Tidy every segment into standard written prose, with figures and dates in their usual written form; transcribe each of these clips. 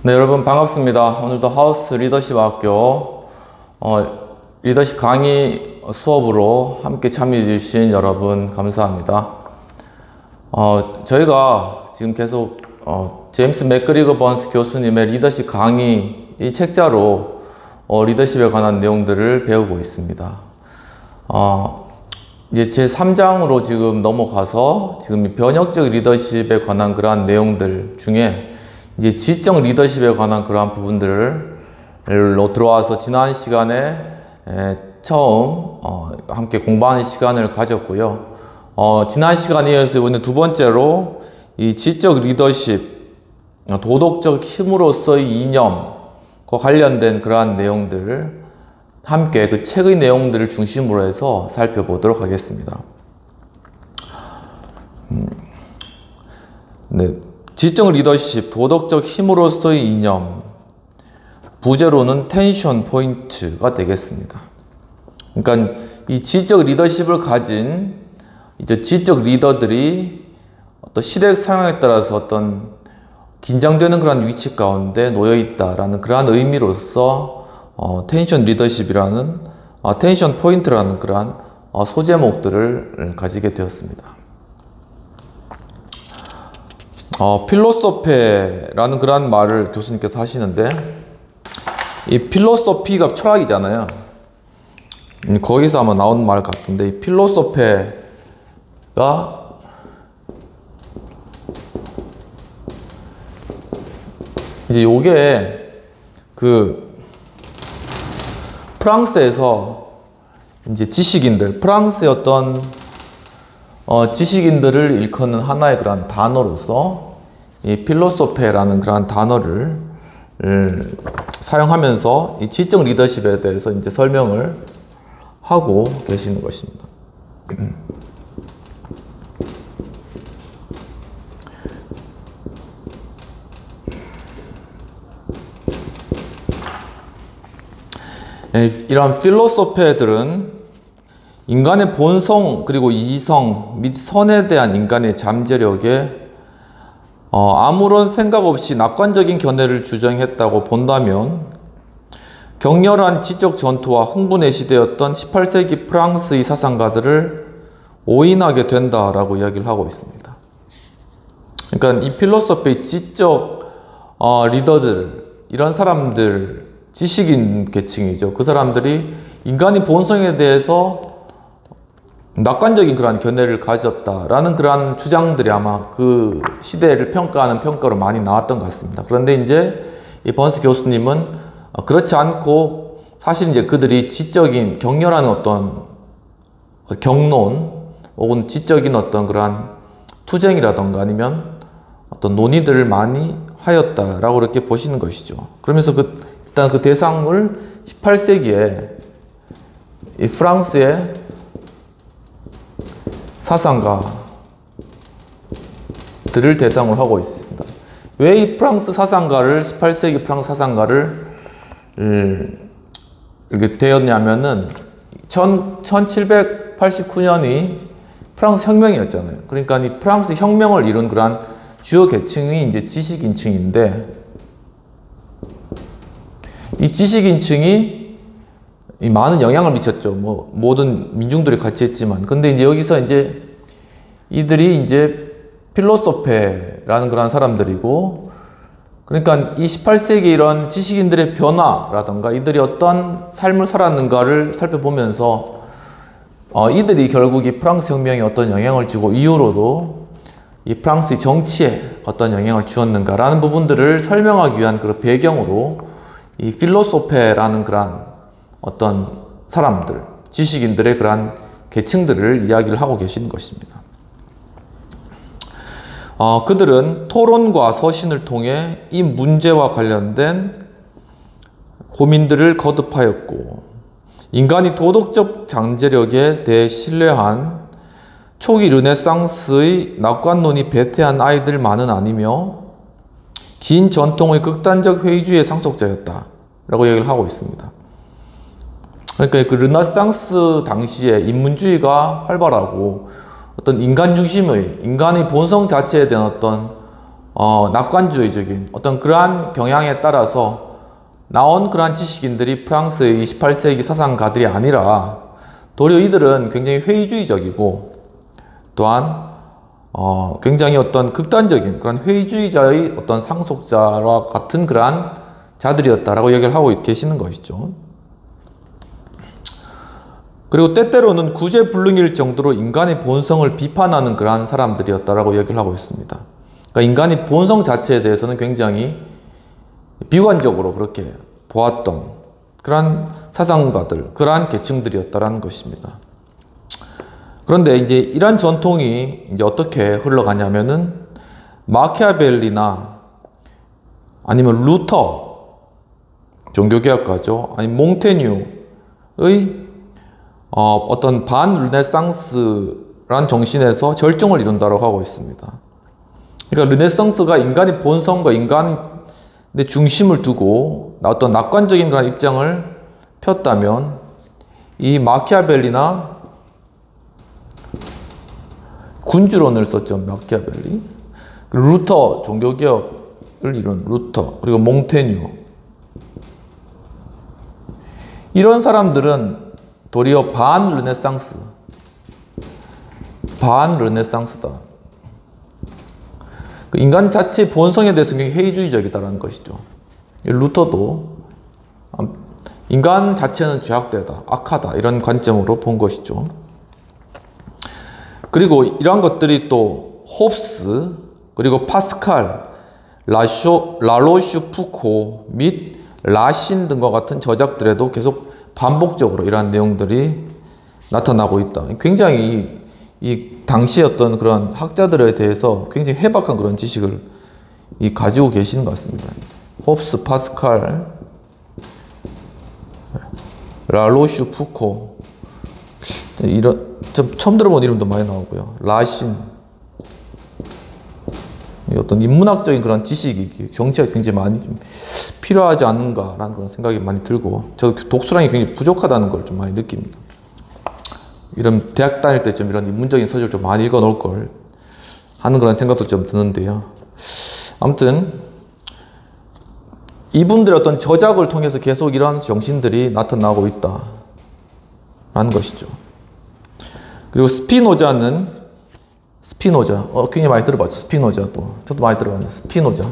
네, 여러분 반갑습니다. 오늘도 하우스 리더십 학교 리더십 강의 수업으로 함께 참여해 주신 여러분 감사합니다. 저희가 지금 계속 제임스 맥그리거 번스 교수님의 리더십 강의 이 책자로 리더십에 관한 내용들을 배우고 있습니다. 이제 제 3장으로 지금 넘어가서 지금 변혁적 리더십에 관한 그러한 내용들 중에 이제 지적 리더십에 관한 그러한 부분들로 들어와서 지난 시간에 처음 함께 공부하는 시간을 가졌고요. 지난 시간에 이어서 이번에 두 번째로 이 지적 리더십, 도덕적 힘으로서의 이념과 관련된 그러한 내용들을 함께 그 책의 내용들을 중심으로 해서 살펴보도록 하겠습니다. 네. 지적 리더십, 도덕적 힘으로서의 이념, 부제로는 텐션 포인트가 되겠습니다. 그러니까 이 지적 리더십을 가진 이제 지적 리더들이 어떤 시대 상황에 따라서 어떤 긴장되는 그런 위치 가운데 놓여 있다라는 그러한 의미로서 텐션 리더십이라는 텐션 포인트라는 그러한 소제목들을 가지게 되었습니다. 필로소페라는 그런 말을 교수님께서 하시는데, 이 필로소피가 철학이잖아요. 거기서 아마 나온 말 같은데, 이 필로소페가 이제 요게 프랑스에서 이제 지식인들, 프랑스의 어떤 지식인들을 일컫는 하나의 그런 단어로서 이 필로소페라는 그런 단어를 사용하면서 이 지적 리더십에 대해서 이제 설명을 하고 계시는 것입니다. 이러한 필로소페들은 인간의 본성 그리고 이성 및 선에 대한 인간의 잠재력에 아무런 생각 없이 낙관적인 견해를 주장했다고 본다면 격렬한 지적 전투와 흥분의 시대였던 18세기 프랑스의 사상가들을 오인하게 된다라고 이야기를 하고 있습니다. 그러니까 이 필로소피의 지적 리더들, 이런 사람들, 지식인 계층이죠. 그 사람들이 인간의 본성에 대해서 낙관적인 그러한 견해를 가졌다라는 그러한 주장들이 아마 그 시대를 평가하는 평가로 많이 나왔던 것 같습니다. 그런데 이제 이 번스 교수님은 그렇지 않고 사실 이제 그들이 지적인 격렬한 어떤 경론 혹은 지적인 어떤 그러한 투쟁이라던가 아니면 어떤 논의들을 많이 하였다라고 이렇게 보시는 것이죠. 그러면서 일단 그 대상을 18세기에 이 프랑스의 사상가들을 대상으로 하고 있습니다. 왜 이 프랑스 사상가를, 18세기 프랑스 사상가를 이렇게 되었냐면은 1789년이 프랑스 혁명이었잖아요. 그러니까 이 프랑스 혁명을 이룬 그러한 주요 계층이 이제 지식인층인데, 이 지식인층이 많은 영향을 미쳤죠. 모든 민중들이 같이 했지만. 근데 이제 여기서 이제 이들이 이제 필로소페라는 그런 사람들이고, 그러니까 이 18세기 이런 지식인들의 변화라든가 이들이 어떤 삶을 살았는가를 살펴보면서 이들이 결국 이 프랑스 혁명에 어떤 영향을 주고 이후로도 이 프랑스의 정치에 어떤 영향을 주었는가라는 부분들을 설명하기 위한 그런 배경으로 이 필로소페라는 그런 어떤 사람들, 지식인들의 그러한 계층들을 이야기를 하고 계시는 것입니다. 그들은 토론과 서신을 통해 이 문제와 관련된 고민들을 거듭하였고, 인간이 도덕적 잠재력에 대해 신뢰한 초기 르네상스의 낙관론이 배태한 아이들만은 아니며 긴 전통의 극단적 회의주의의 상속자였다 라고 얘기를 하고 있습니다. 그러니까 그 르네상스 당시에 인문주의가 활발하고 어떤 인간 중심의, 인간의 본성 자체에 대한 어떤 낙관주의적인 어떤 그러한 경향에 따라서 나온 그러한 지식인들이 프랑스의 18세기 사상가들이 아니라 도리어 이들은 굉장히 회의주의적이고 또한 굉장히 어떤 극단적인 그런 회의주의자의 어떤 상속자와 같은 그러한 자들이었다라고 얘기를 하고 계시는 것이죠. 그리고 때때로는 구제불능일 정도로 인간의 본성을 비판하는 그러한 사람들이었다라고 얘기를 하고 있습니다. 그러니까 인간의 본성 자체에 대해서는 굉장히 비관적으로 그렇게 보았던 그러한 사상가들, 그러한 계층들이었다라는 것입니다. 그런데 이제 이러한 전통이 이제 어떻게 흘러가냐면은 마키아벨리나 아니면 루터 종교개혁가죠. 아니면 몽테뉴의 어떤 반르네상스란 정신에서 절정을 이룬다고 하고 있습니다. 그러니까 르네상스가 인간의 본성과 인간의 중심을 두고 어떤 낙관적인 그런 입장을 폈다면 이 마키아벨리나 군주론을 썼죠. 마키아벨리. 루터 종교개혁을 이룬 루터 그리고 몽테뉴 이런 사람들은 도리어 반르네상스다. 인간 자체의 본성에 대해서 굉장히 회의주의적이다라는 것이죠. 루터도 인간 자체는 죄악되다, 악하다 이런 관점으로 본 것이죠. 그리고 이러한 것들이 또 홉스, 그리고 파스칼, 라로슈 푸코 및 라신 등과 같은 저작들에도 계속 반복적으로 이러한 내용들이 나타나고 있다. 굉장히 이 당시의 어떤 그런 학자들에 대해서 굉장히 해박한 그런 지식을 가지고 계시는 것 같습니다. 홉스, 파스칼, 라로슈 푸코 처음 들어본 이름도 많이 나오고요. 라신 어떤 인문학적인 그런 지식이 정치가 굉장히 많이 좀 필요하지 않는가라는 그런 생각이 많이 들고 저도 독서량이 굉장히 부족하다는 걸 좀 많이 느낍니다. 이런 대학 다닐 때 좀 이런 인문적인 서적을 좀 많이 읽어 놓을 걸 하는 그런 생각도 좀 드는데요. 아무튼 이분들의 어떤 저작을 통해서 계속 이러한 정신들이 나타나고 있다라는 것이죠. 그리고 스피노자 굉장히 많이 들어봤죠. 스피노자도 저도 많이 들어봤는데 스피노자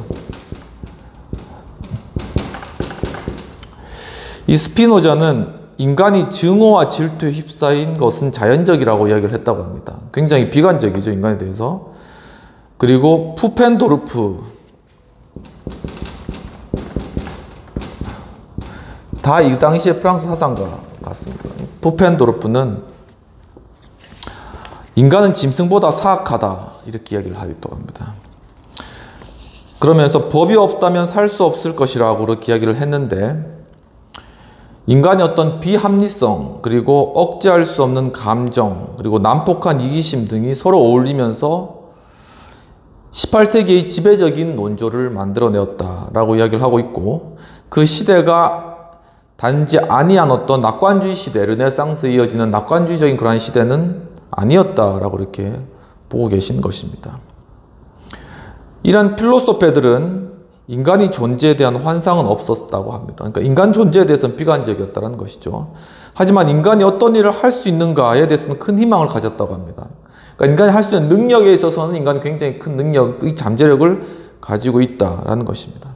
이 스피노자는 인간이 증오와 질투에 휩싸인 것은 자연적이라고 이야기를 했다고 합니다. 굉장히 비관적이죠, 인간에 대해서. 그리고 푸펜도르프 다 이 당시의 프랑스 사상가 같습니다. 푸펜도르프는 인간은 짐승보다 사악하다 이렇게 이야기를 하기도 합니다. 그러면서 법이 없다면 살 수 없을 것이라고 그렇게 이야기를 했는데 인간의 어떤 비합리성 그리고 억제할 수 없는 감정 그리고 난폭한 이기심 등이 서로 어울리면서 18세기의 지배적인 논조를 만들어내었다라고 이야기를 하고 있고 그 시대가 단지 아니한 어떤 낙관주의 시대, 르네상스에 이어지는 낙관주의적인 그러한 시대는 아니었다라고 이렇게 보고 계신 것입니다. 이런 필로소페들은 인간의 존재에 대한 환상은 없었다고 합니다. 그러니까 인간 존재에 대해서는 비관적이었다는 것이죠. 하지만 인간이 어떤 일을 할 수 있는가에 대해서는 큰 희망을 가졌다고 합니다. 그러니까 인간이 할 수 있는 능력에 있어서는 인간은 굉장히 큰 능력의 잠재력을 가지고 있다라는 것입니다.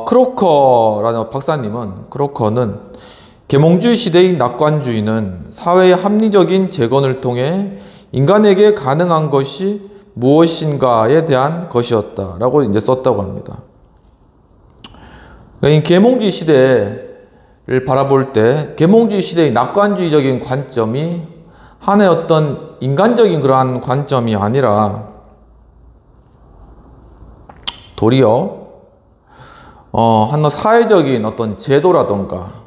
크로커라는 크로커는 계몽주의 시대의 낙관주의는 사회의 합리적인 재건을 통해 인간에게 가능한 것이 무엇인가에 대한 것이었다라고 이제 썼다고 합니다. 그러니까 이 계몽주의 시대를 바라볼 때 계몽주의 시대의 낙관주의적인 관점이 하나의 어떤 인간적인 그러한 관점이 아니라 도리어 하나 사회적인 어떤 제도라던가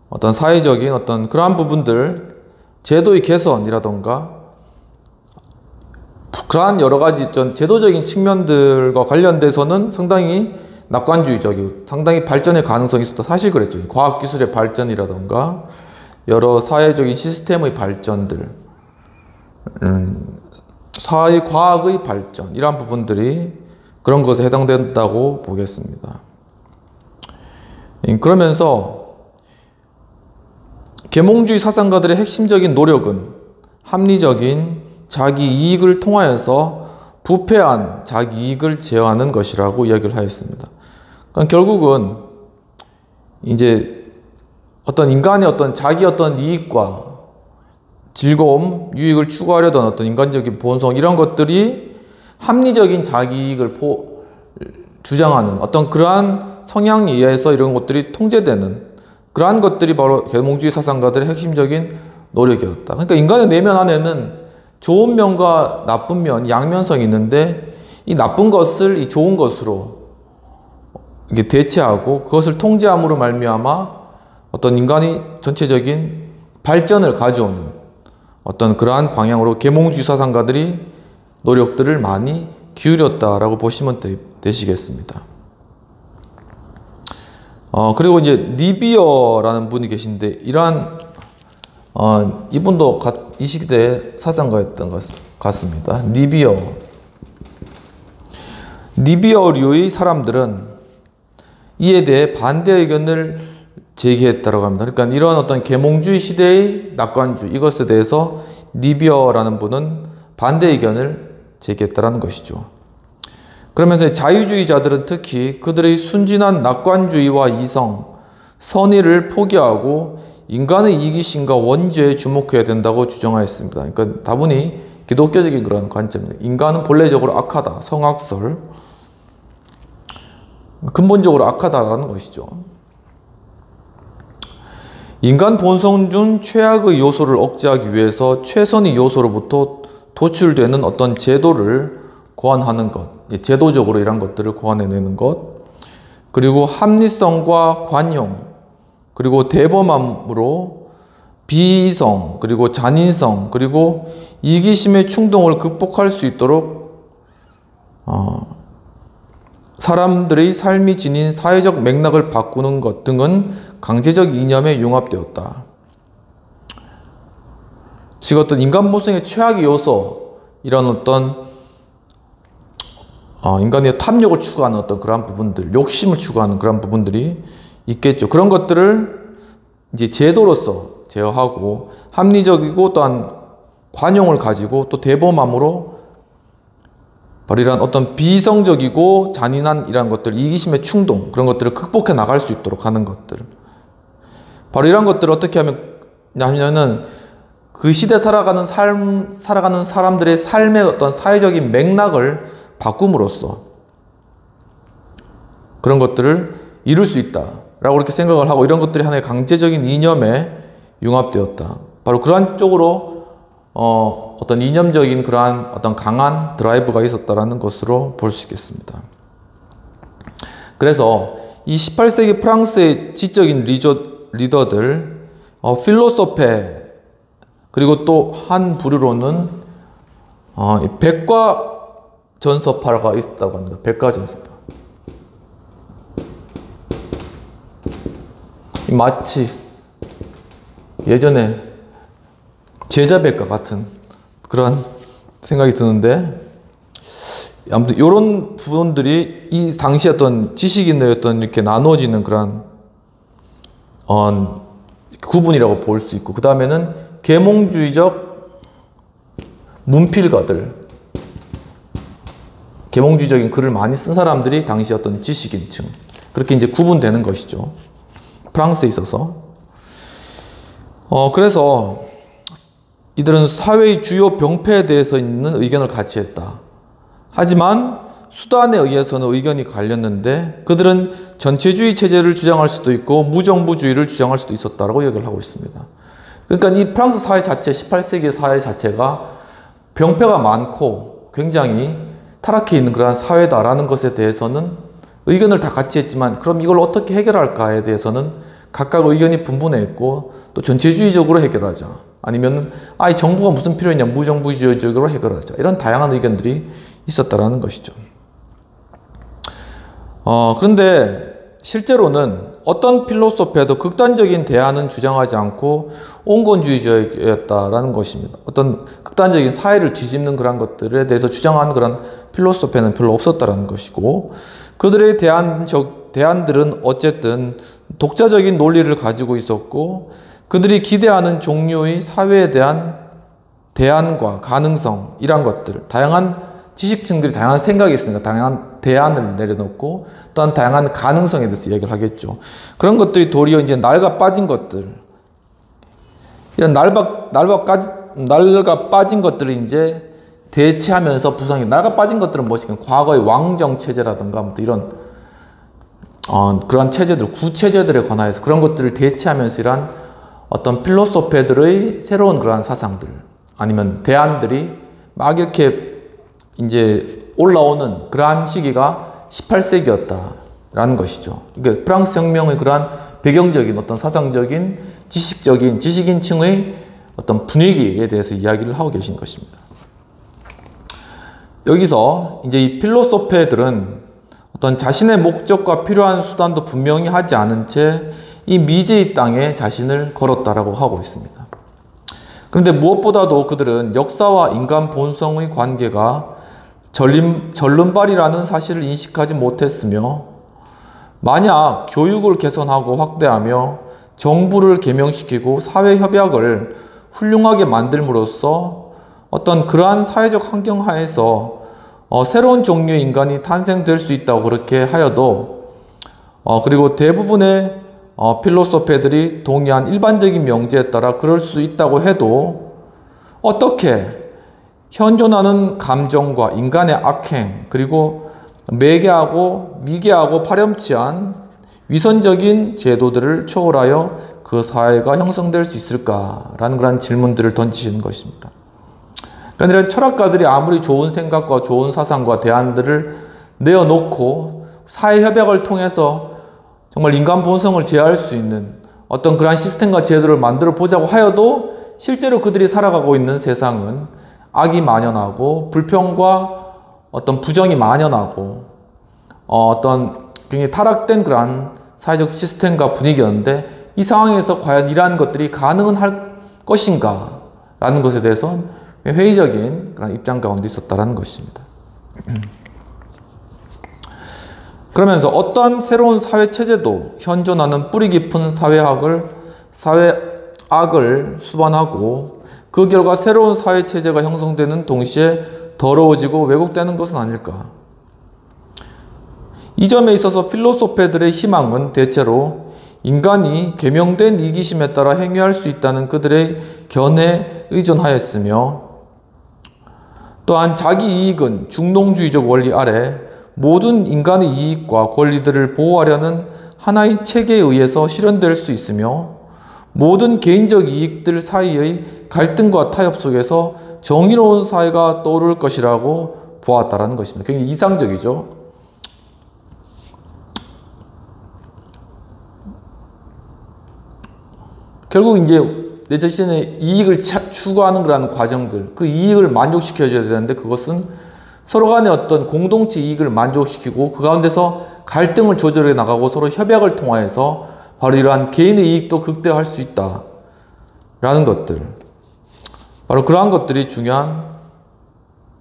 어떤 사회적인 어떤 그러한 부분들 제도의 개선이라던가 그러한 여러 가지 제도적인 측면들과 관련돼서는 상당히 낙관주의적이고 상당히 발전의 가능성이 있었다. 사실 그랬죠. 과학기술의 발전이라던가 여러 사회적인 시스템의 발전들 사회 과학의 발전, 이러한 부분들이 그런 것에 해당된다고 보겠습니다. 그러면서 계몽주의 사상가들의 핵심적인 노력은 합리적인 자기 이익을 통하여서 부패한 자기 이익을 제어하는 것이라고 이야기를 하였습니다. 그러니까 결국은 이제 어떤 인간의 어떤 자기 어떤 이익과 즐거움, 유익을 추구하려던 어떤 인간적인 본성, 이런 것들이 합리적인 자기 이익을 주장하는 어떤 그러한 성향에 의해서 이런 것들이 통제되는 그러한 것들이 바로 계몽주의 사상가들의 핵심적인 노력이었다. 그러니까 인간의 내면 안에는 좋은 면과 나쁜 면, 양면성이 있는데 이 나쁜 것을 이 좋은 것으로 이게 대체하고 그것을 통제함으로 말미암아 어떤 인간이 전체적인 발전을 가져오는 어떤 그러한 방향으로 계몽주의 사상가들이 노력들을 많이 기울였다라고 보시면 되시겠습니다. 그리고 이제 니비어라는 분이 계신데 이러한 이분도 이 시대의 사상가였던 것 같습니다. 니비어류의 사람들은 이에 대해 반대 의견을 제기했다고 합니다. 그러니까 이런 어떤 계몽주의 시대의 낙관주의, 이것에 대해서 니비어라는 분은 반대 의견을 제기했다는 것이죠. 그러면서 자유주의자들은 특히 그들의 순진한 낙관주의와 이성, 선의를 포기하고 인간의 이기심과 원죄에 주목해야 된다고 주장하였습니다. 그러니까 다분히 기독교적인 그런 관점입니다. 인간은 본래적으로 악하다, 성악설, 근본적으로 악하다라는 것이죠. 인간 본성 중 최악의 요소를 억제하기 위해서 최선의 요소로부터 도출되는 어떤 제도를 고안하는 것, 제도적으로 이런 것들을 고안해내는 것, 그리고 합리성과 관용, 그리고 대범함으로 비이성, 그리고 잔인성, 그리고 이기심의 충동을 극복할 수 있도록 사람들의 삶이 지닌 사회적 맥락을 바꾸는 것 등은 강제적 이념에 융합되었다. 즉 어떤 인간 본성의 최악의 요소, 이런 어떤 인간의 탐욕을 추구하는 어떤 그런 부분들, 욕심을 추구하는 그런 부분들이 있겠죠. 그런 것들을 이제 제도로서 제어하고 합리적이고 또한 관용을 가지고 또 대범함으로 바로 이런 어떤 비이성적이고 잔인한 이런 것들, 이기심의 충동, 그런 것들을 극복해 나갈 수 있도록 하는 것들, 바로 이런 것들을 어떻게 하면은 그 시대 살아가는 사람들의 삶의 어떤 사회적인 맥락을 바꿈으로써 그런 것들을 이룰 수 있다라고 그렇게 생각을 하고, 이런 것들이 하나의 강제적인 이념에 융합되었다. 바로 그러한 쪽으로 어떤 이념적인 그러한 어떤 강한 드라이브가 있었다라는 것으로 볼 수 있겠습니다. 그래서 이 18세기 프랑스의 지적인 리더들, 필로소페, 그리고 또 한 부류로는 백과전서파가 있었다고 합니다. 백과전서파. 마치 예전에 제자백과 같은 그런 생각이 드는데, 아무튼 이런 부분들이 이 당시 어떤 지식인의 어떤 이렇게 나누어지는 그런 구분이라고 볼 수 있고, 그 다음에는 계몽주의적 문필가들, 계몽주의적인 글을 많이 쓴 사람들이 당시 어떤 지식인층, 그렇게 이제 구분되는 것이죠. 프랑스에 있어서. 그래서 이들은 사회의 주요 병폐에 대해서 있는 의견을 같이 했다. 하지만 수단에 의해서는 의견이 갈렸는데 그들은 전체주의 체제를 주장할 수도 있고 무정부주의를 주장할 수도 있었다라고 얘기를 하고 있습니다. 그러니까 이 프랑스 사회 자체, 18세기 사회 자체가 병폐가 많고 굉장히 타락해 있는 그러한 사회다라는 것에 대해서는 의견을 다 같이 했지만, 그럼 이걸 어떻게 해결할까에 대해서는 각각 의견이 분분해 있고, 또 전체주의적으로 해결하자, 아니면 이 정부가 무슨 필요했냐, 무정부주의적으로 해결하자, 이런 다양한 의견들이 있었다라는 것이죠. 그런데 실제로는 어떤 필로소피아도 극단적인 대안은 주장하지 않고 온건주의자였다라는 것입니다. 어떤 극단적인 사회를 뒤집는 그런 것들에 대해서 주장하는 그런 필로소피아는 별로 없었다라는 것이고, 그들의 대안들은 어쨌든 독자적인 논리를 가지고 있었고, 그들이 기대하는 종류의 사회에 대한 대안과 가능성, 이런 것들, 다양한 지식층들이 다양한 생각이 있으니까 다양한 대안을 내려놓고 또한 다양한 가능성에 대해서 이야기를 하겠죠. 그런 것들이 도리어 이제 낡아 빠진 것들, 이런 낡아 빠진 것들을 이제 대체하면서 부상이, 낡아 빠진 것들은 무엇이냐, 과거의 왕정 체제라든가 이런 그런 체제들, 구체제들에 관하여서 그런 것들을 대체하면서 이러한 어떤 필로소페들의 새로운 그러한 사상들, 아니면 대안들이 막 이렇게 이제 올라오는 그러한 시기가 18세기였다라는 것이죠. 그러니까 프랑스 혁명의 그러한 배경적인 어떤 사상적인 지식인층의 어떤 분위기에 대해서 이야기를 하고 계신 것입니다. 여기서 이제 이 필로소페들은 어떤 자신의 목적과 필요한 수단도 분명히 하지 않은 채 이 미지의 땅에 자신을 걸었다라고 하고 있습니다. 그런데 무엇보다도 그들은 역사와 인간 본성의 관계가 절름발이라는 사실을 인식하지 못했으며, 만약 교육을 개선하고 확대하며 정부를 개명시키고 사회협약을 훌륭하게 만들므로써 어떤 그러한 사회적 환경 하에서 새로운 종류의 인간이 탄생될 수 있다고 그렇게 하여도, 그리고 대부분의 필로소페들이 동의한 일반적인 명제에 따라 그럴 수 있다고 해도, 어떻게 현존하는 감정과 인간의 악행, 그리고 매개하고 미개하고 파렴치한 위선적인 제도들을 초월하여 그 사회가 형성될 수 있을까라는 그런 질문들을 던지시는 것입니다. 그러니까 이런 철학가들이 아무리 좋은 생각과 좋은 사상과 대안들을 내어놓고 사회협약을 통해서 정말 인간 본성을 제어할 수 있는 어떤 그러한 시스템과 제도를 만들어 보자고 하여도, 실제로 그들이 살아가고 있는 세상은 악이 만연하고 불평과 어떤 부정이 만연하고 어떤 굉장히 타락된 그러한 사회적 시스템과 분위기였는데, 이 상황에서 과연 이러한 것들이 가능은 할 것인가 라는 것에 대해서 회의적인 그런 입장 가운데 있었다는 것입니다. 그러면서 어떠한 새로운 사회체제도 현존하는 뿌리 깊은 사회악을 수반하고 그 결과 새로운 사회체제가 형성되는 동시에 더러워지고 왜곡되는 것은 아닐까. 이 점에 있어서 필로소페들의 희망은 대체로 인간이 계명된 이기심에 따라 행위할 수 있다는 그들의 견해에 의존하였으며, 또한 자기 이익은 중농주의적 원리 아래 모든 인간의 이익과 권리들을 보호하려는 하나의 체계에 의해서 실현될 수 있으며, 모든 개인적 이익들 사이의 갈등과 타협 속에서 정의로운 사회가 떠오를 것이라고 보았다라는 것입니다. 굉장히 이상적이죠. 결국 이제 내 자신의 이익을 추구하는 그런 과정들, 그 이익을 만족시켜줘야 되는데, 그것은 서로 간의 어떤 공동체 이익을 만족시키고 그 가운데서 갈등을 조절해 나가고 서로 협약을 통하여서 바로 이러한 개인의 이익도 극대화할 수 있다라는 것들, 바로 그러한 것들이 중요한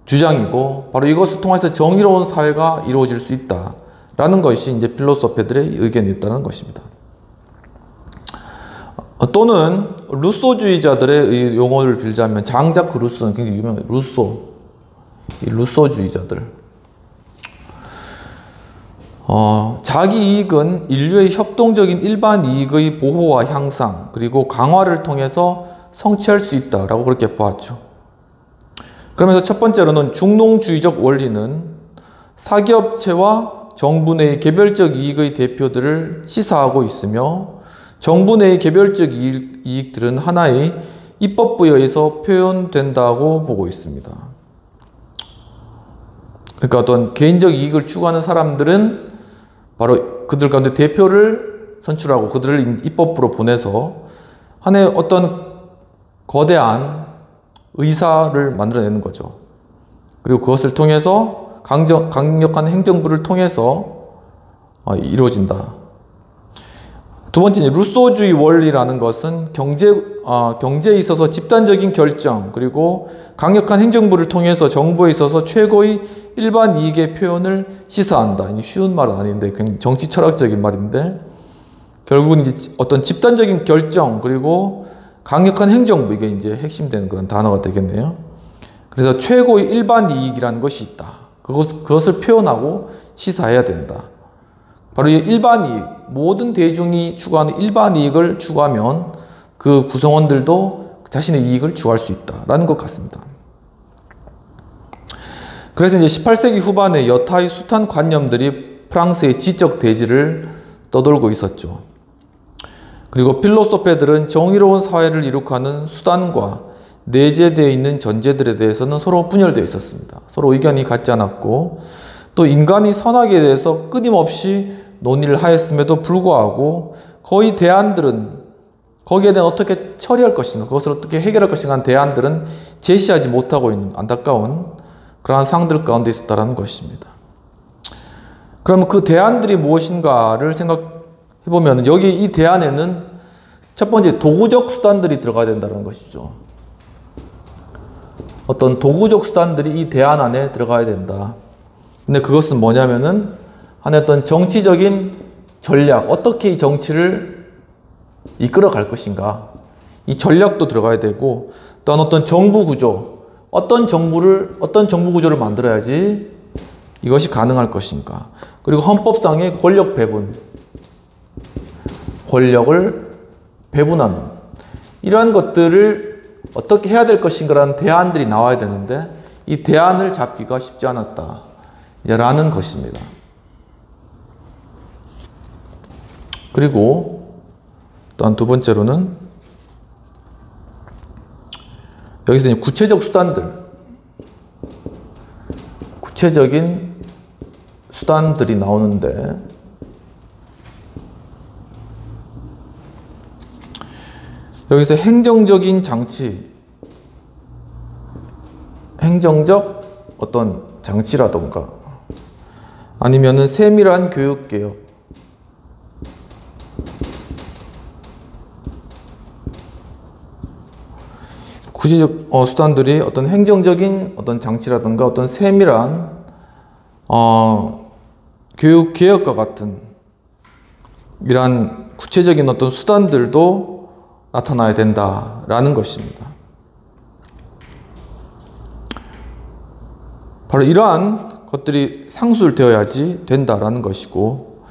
주장이고, 바로 이것을 통해서 정의로운 사회가 이루어질 수 있다라는 것이 이제 필로소페들의 의견이었다는 것입니다. 또는 루소주의자들의 용어를 빌자면, 장자크 루소는 굉장히 유명해요. 이 루소주의자들. 자기 이익은 인류의 협동적인 일반 이익의 보호와 향상, 그리고 강화를 통해서 성취할 수 있다라고 그렇게 보았죠. 그러면서 첫 번째로는 중농주의적 원리는 사기업체와 정부 내의 개별적 이익의 대표들을 시사하고 있으며, 정부 내의 개별적 이익들은 하나의 입법부에 의해서 표현된다고 보고 있습니다. 그러니까 어떤 개인적 이익을 추구하는 사람들은 바로 그들 가운데 대표를 선출하고 그들을 입법부로 보내서 하나의 어떤 거대한 의사를 만들어내는 거죠. 그리고 그것을 통해서 강력한 행정부를 통해서 이루어진다. 두 번째, 루소주의 원리라는 것은 경제에 있어서 집단적인 결정, 그리고 강력한 행정부를 통해서 정부에 있어서 최고의 일반 이익의 표현을 시사한다. 쉬운 말은 아닌데, 굉장히 정치 철학적인 말인데, 결국은 이제 어떤 집단적인 결정, 그리고 강력한 행정부, 이게 이제 핵심되는 그런 단어가 되겠네요. 그래서 최고의 일반 이익이라는 것이 있다. 그것을 표현하고 시사해야 된다. 바로 이 일반 이익, 모든 대중이 추구하는 일반 이익을 추구하면 그 구성원들도 자신의 이익을 추구할 수 있다라는 것 같습니다. 그래서 이제 18세기 후반에 여타의 숱한 관념들이 프랑스의 지적 대지를 떠돌고 있었죠. 그리고 필로소페들은 정의로운 사회를 이룩하는 수단과 내재되어 있는 전제들에 대해서는 서로 분열되어 있었습니다. 서로 의견이 같지 않았고, 또 인간이 선악에 대해서 끊임없이 논의를 하였음에도 불구하고 거의 대안들은, 거기에 대한 어떻게 처리할 것인가, 그것을 어떻게 해결할 것인가 하는 대안들은 제시하지 못하고 있는 안타까운 그러한 상황들 가운데 있었다는 것입니다. 그러면 그 대안들이 무엇인가를 생각해보면, 여기 이 대안에는 첫 번째 도구적 수단들이 들어가야 된다는 것이죠. 어떤 도구적 수단들이 이 대안 안에 들어가야 된다. 근데 그것은 뭐냐면은 어떤 정치적인 전략, 어떻게 이 정치를 이끌어 갈 것인가, 이 전략도 들어가야 되고, 또한 어떤 정부 구조, 어떤 정부 구조를 만들어야지 이것이 가능할 것인가, 그리고 헌법상의 권력 배분, 권력을 배분하는 이러한 것들을 어떻게 해야 될 것인가라는 대안들이 나와야 되는데, 이 대안을 잡기가 쉽지 않았다라는 것입니다. 그리고 또한 두 번째로는 여기서 이제 구체적 수단들, 구체적인 수단들이 나오는데, 여기서 행정적인 장치, 행정적 어떤 장치라던가, 아니면은 세밀한 교육개혁, 구체적 수단들이 어떤 행정적인 어떤 장치라든가 어떤 세밀한 교육 개혁과 같은 이러한 구체적인 어떤 수단들도 나타나야 된다라는 것입니다. 바로 이러한 것들이 상술되어야지 된다라는 것이고,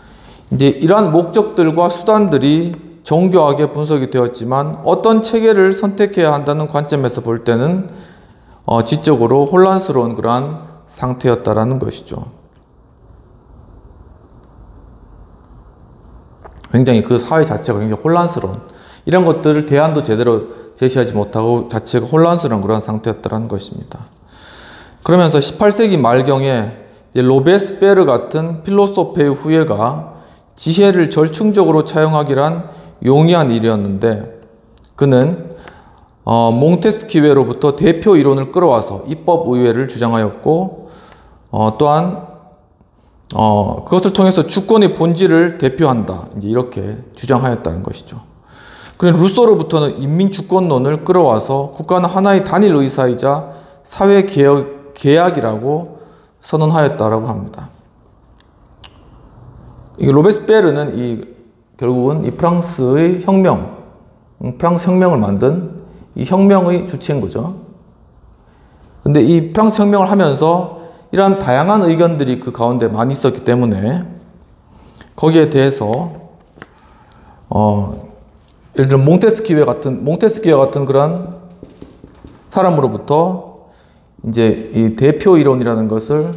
이제 이러한 목적들과 수단들이 정교하게 분석이 되었지만 어떤 체계를 선택해야 한다는 관점에서 볼 때는 지적으로 혼란스러운 그러한 상태였다라는 것이죠. 굉장히 그 사회 자체가 굉장히 혼란스러운, 이런 것들을 대안도 제대로 제시하지 못하고 자체가 혼란스러운 그런 상태였다라는 것입니다. 그러면서 18세기 말경에 로베스페르 같은 필로소페의 후예가 지혜를 절충적으로 차용하기란 용이한 일이었는데, 그는 몽테스키웨로부터 대표 이론을 끌어와서 입법의회를 주장하였고, 또한 그것을 통해서 주권의 본질을 대표한다, 이제 이렇게 주장하였다는 것이죠. 그리고 루소로부터는 인민주권론을 끌어와서 국가는 하나의 단일 의사이자 사회개혁이라고 선언하였다라고 합니다. 이 로베스페르는 결국은 이 프랑스의 혁명, 프랑스 혁명을 만든 이 혁명의 주체인 거죠. 근데 이 프랑스 혁명을 하면서 이러한 다양한 의견들이 그 가운데 많이 있었기 때문에 거기에 대해서 예를 들어 몽테스키웨 같은 그런 사람으로부터 이제 이 대표 이론이라는 것을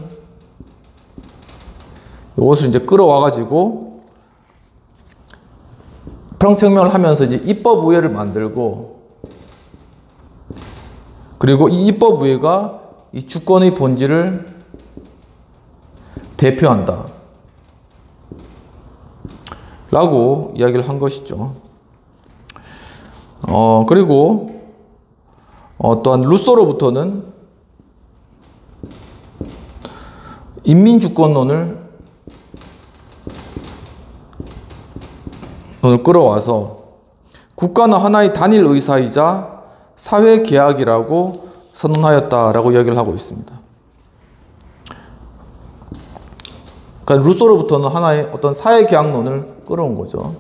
이것을 이제 끌어와 가지고 프랑스 혁명을 하면서 이제 입법의회를 만들고, 그리고 이 입법의회가 이 주권의 본질을 대표한다 라고 이야기를 한 것이죠. 그리고 또한 루소로부터는 인민주권론을 돈을 끌어와서 국가는 하나의 단일 의사이자 사회계약이라고 선언하였다라고 이야기를 하고 있습니다. 그러니까 루소로부터는 하나의 어떤 사회계약론을 끌어온 거죠.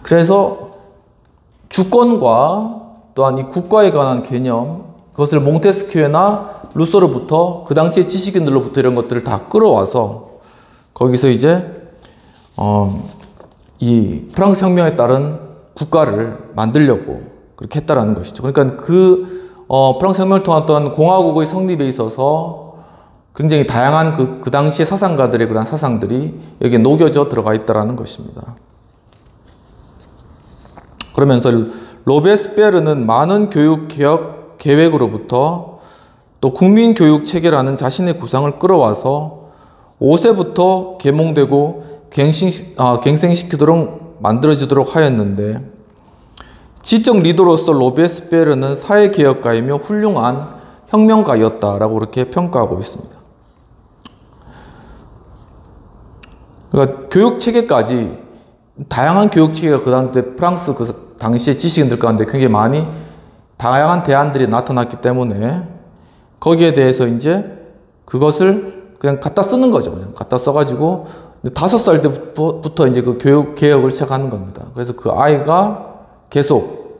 그래서 주권과 또한 이 국가에 관한 개념, 그것을 몽테스키에나 루소로부터 그 당시의 지식인들로부터 이런 것들을 다 끌어와서 거기서 이제 이 프랑스 혁명에 따른 국가를 만들려고 그렇게 했다라는 것이죠. 그러니까 프랑스 혁명을 통한 어떤 공화국의 성립에 있어서 굉장히 다양한 그 당시의 사상가들의 그런 사상들이 여기에 녹여져 들어가 있다라는 것입니다. 그러면서 로베스피에르는 많은 교육 개혁 계획으로부터 또 국민교육 체계라는 자신의 구상을 끌어와서 5세부터 계몽되고 갱생시키도록 만들어지도록 하였는데, 지적 리더로서 로베스피에르는 사회개혁가이며 훌륭한 혁명가였다라고 그렇게 평가하고 있습니다. 그러니까 교육체계까지 다양한 교육체계가 그 당시 프랑스 그 당시의 지식인들 가운데 굉장히 많이 다양한 대안들이 나타났기 때문에 거기에 대해서 이제 그것을 그냥 갖다 쓰는 거죠. 그냥 갖다 써가지고 5살 때부터 이제 그 교육 개혁을 시작하는 겁니다. 그래서 그 아이가 계속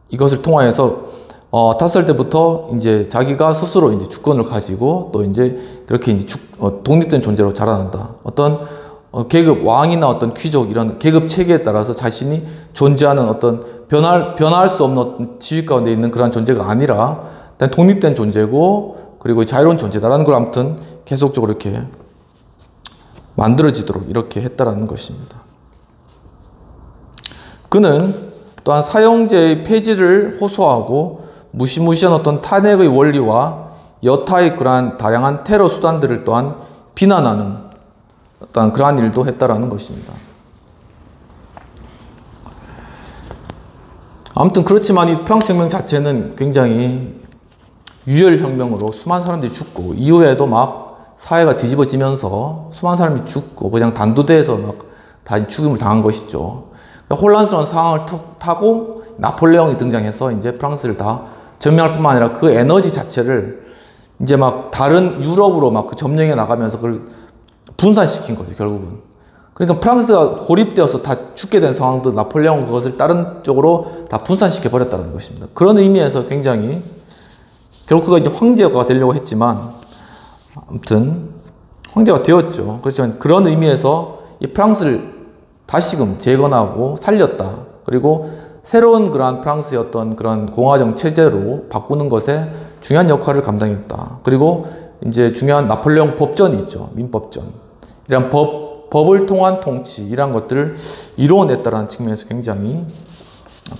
이것을 통하여서 5살 때부터 이제 자기가 스스로 이제 주권을 가지고 또 이제 그렇게 이제 독립된 존재로 자라난다. 어떤 계급 왕이나 어떤 귀족 이런 계급 체계에 따라서 자신이 존재하는 어떤 변화할 수 없는 어떤 지위 가운데 있는 그런 존재가 아니라 일단 독립된 존재고 그리고 자유로운 존재다라는 걸 아무튼 계속적으로 이렇게 만들어지도록 이렇게 했다라는 것입니다. 그는 또한 사형제의 폐지를 호소하고 무시무시한 어떤 탄핵의 원리와 여타의 그러한 다양한 테러 수단들을 또한 비난하는 어떤 그러한 일도 했다라는 것입니다. 아무튼 그렇지만 이 프랑스 혁명 자체는 굉장히 유혈혁명으로 수많은 사람들이 죽고 이후에도 막 사회가 뒤집어지면서 수많은 사람이 죽고 그냥 단두대에서 막 다 죽임을 당한 것이죠. 혼란스러운 상황을 타고 나폴레옹이 등장해서 이제 프랑스를 다 점령할 뿐만 아니라 그 에너지 자체를 이제 막 다른 유럽으로 막 그 점령해 나가면서 그걸 분산시킨 거죠, 결국은. 그러니까 프랑스가 고립되어서 다 죽게 된 상황도 나폴레옹은 그것을 다른 쪽으로 다 분산시켜 버렸다는 것입니다. 그런 의미에서 굉장히 결국 그가 이제 황제가 되려고 했지만 아무튼 황제가 되었죠. 그렇지만 그런 의미에서 이 프랑스를 다시금 재건하고 살렸다. 그리고 새로운 그러한 프랑스의 어떤 그런 공화정 체제로 바꾸는 것에 중요한 역할을 감당했다. 그리고 이제 중요한 나폴레옹 법전이 있죠. 민법전. 이런 법을 통한 통치, 이런 것들을 이루어냈다는 측면에서 굉장히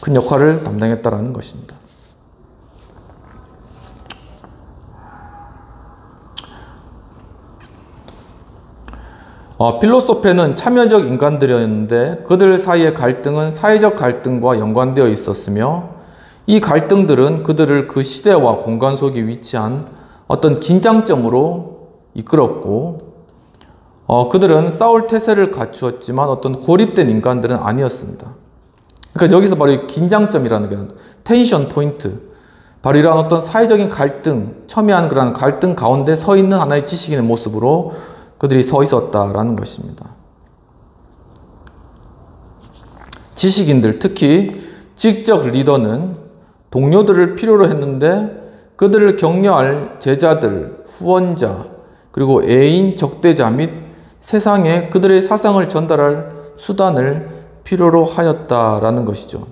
큰 역할을 담당했다는 것입니다. 필로소페는 참여적 인간들이었는데 그들 사이의 갈등은 사회적 갈등과 연관되어 있었으며 이 갈등들은 그들을 그 시대와 공간 속에 위치한 어떤 긴장점으로 이끌었고 그들은 싸울 태세를 갖추었지만 어떤 고립된 인간들은 아니었습니다. 그러니까 여기서 바로 이 긴장점이라는 게 텐션 포인트, 바로 이러한 어떤 사회적인 갈등, 첨예한 그런 갈등 가운데 서 있는 하나의 지식인의 모습으로 그들이 서 있었다라는 것입니다. 지식인들, 특히 지적 리더는 동료들을 필요로 했는데 그들을 격려할 제자들, 후원자, 그리고 애인, 적대자 및 세상에 그들의 사상을 전달할 수단을 필요로 하였다라는 것이죠.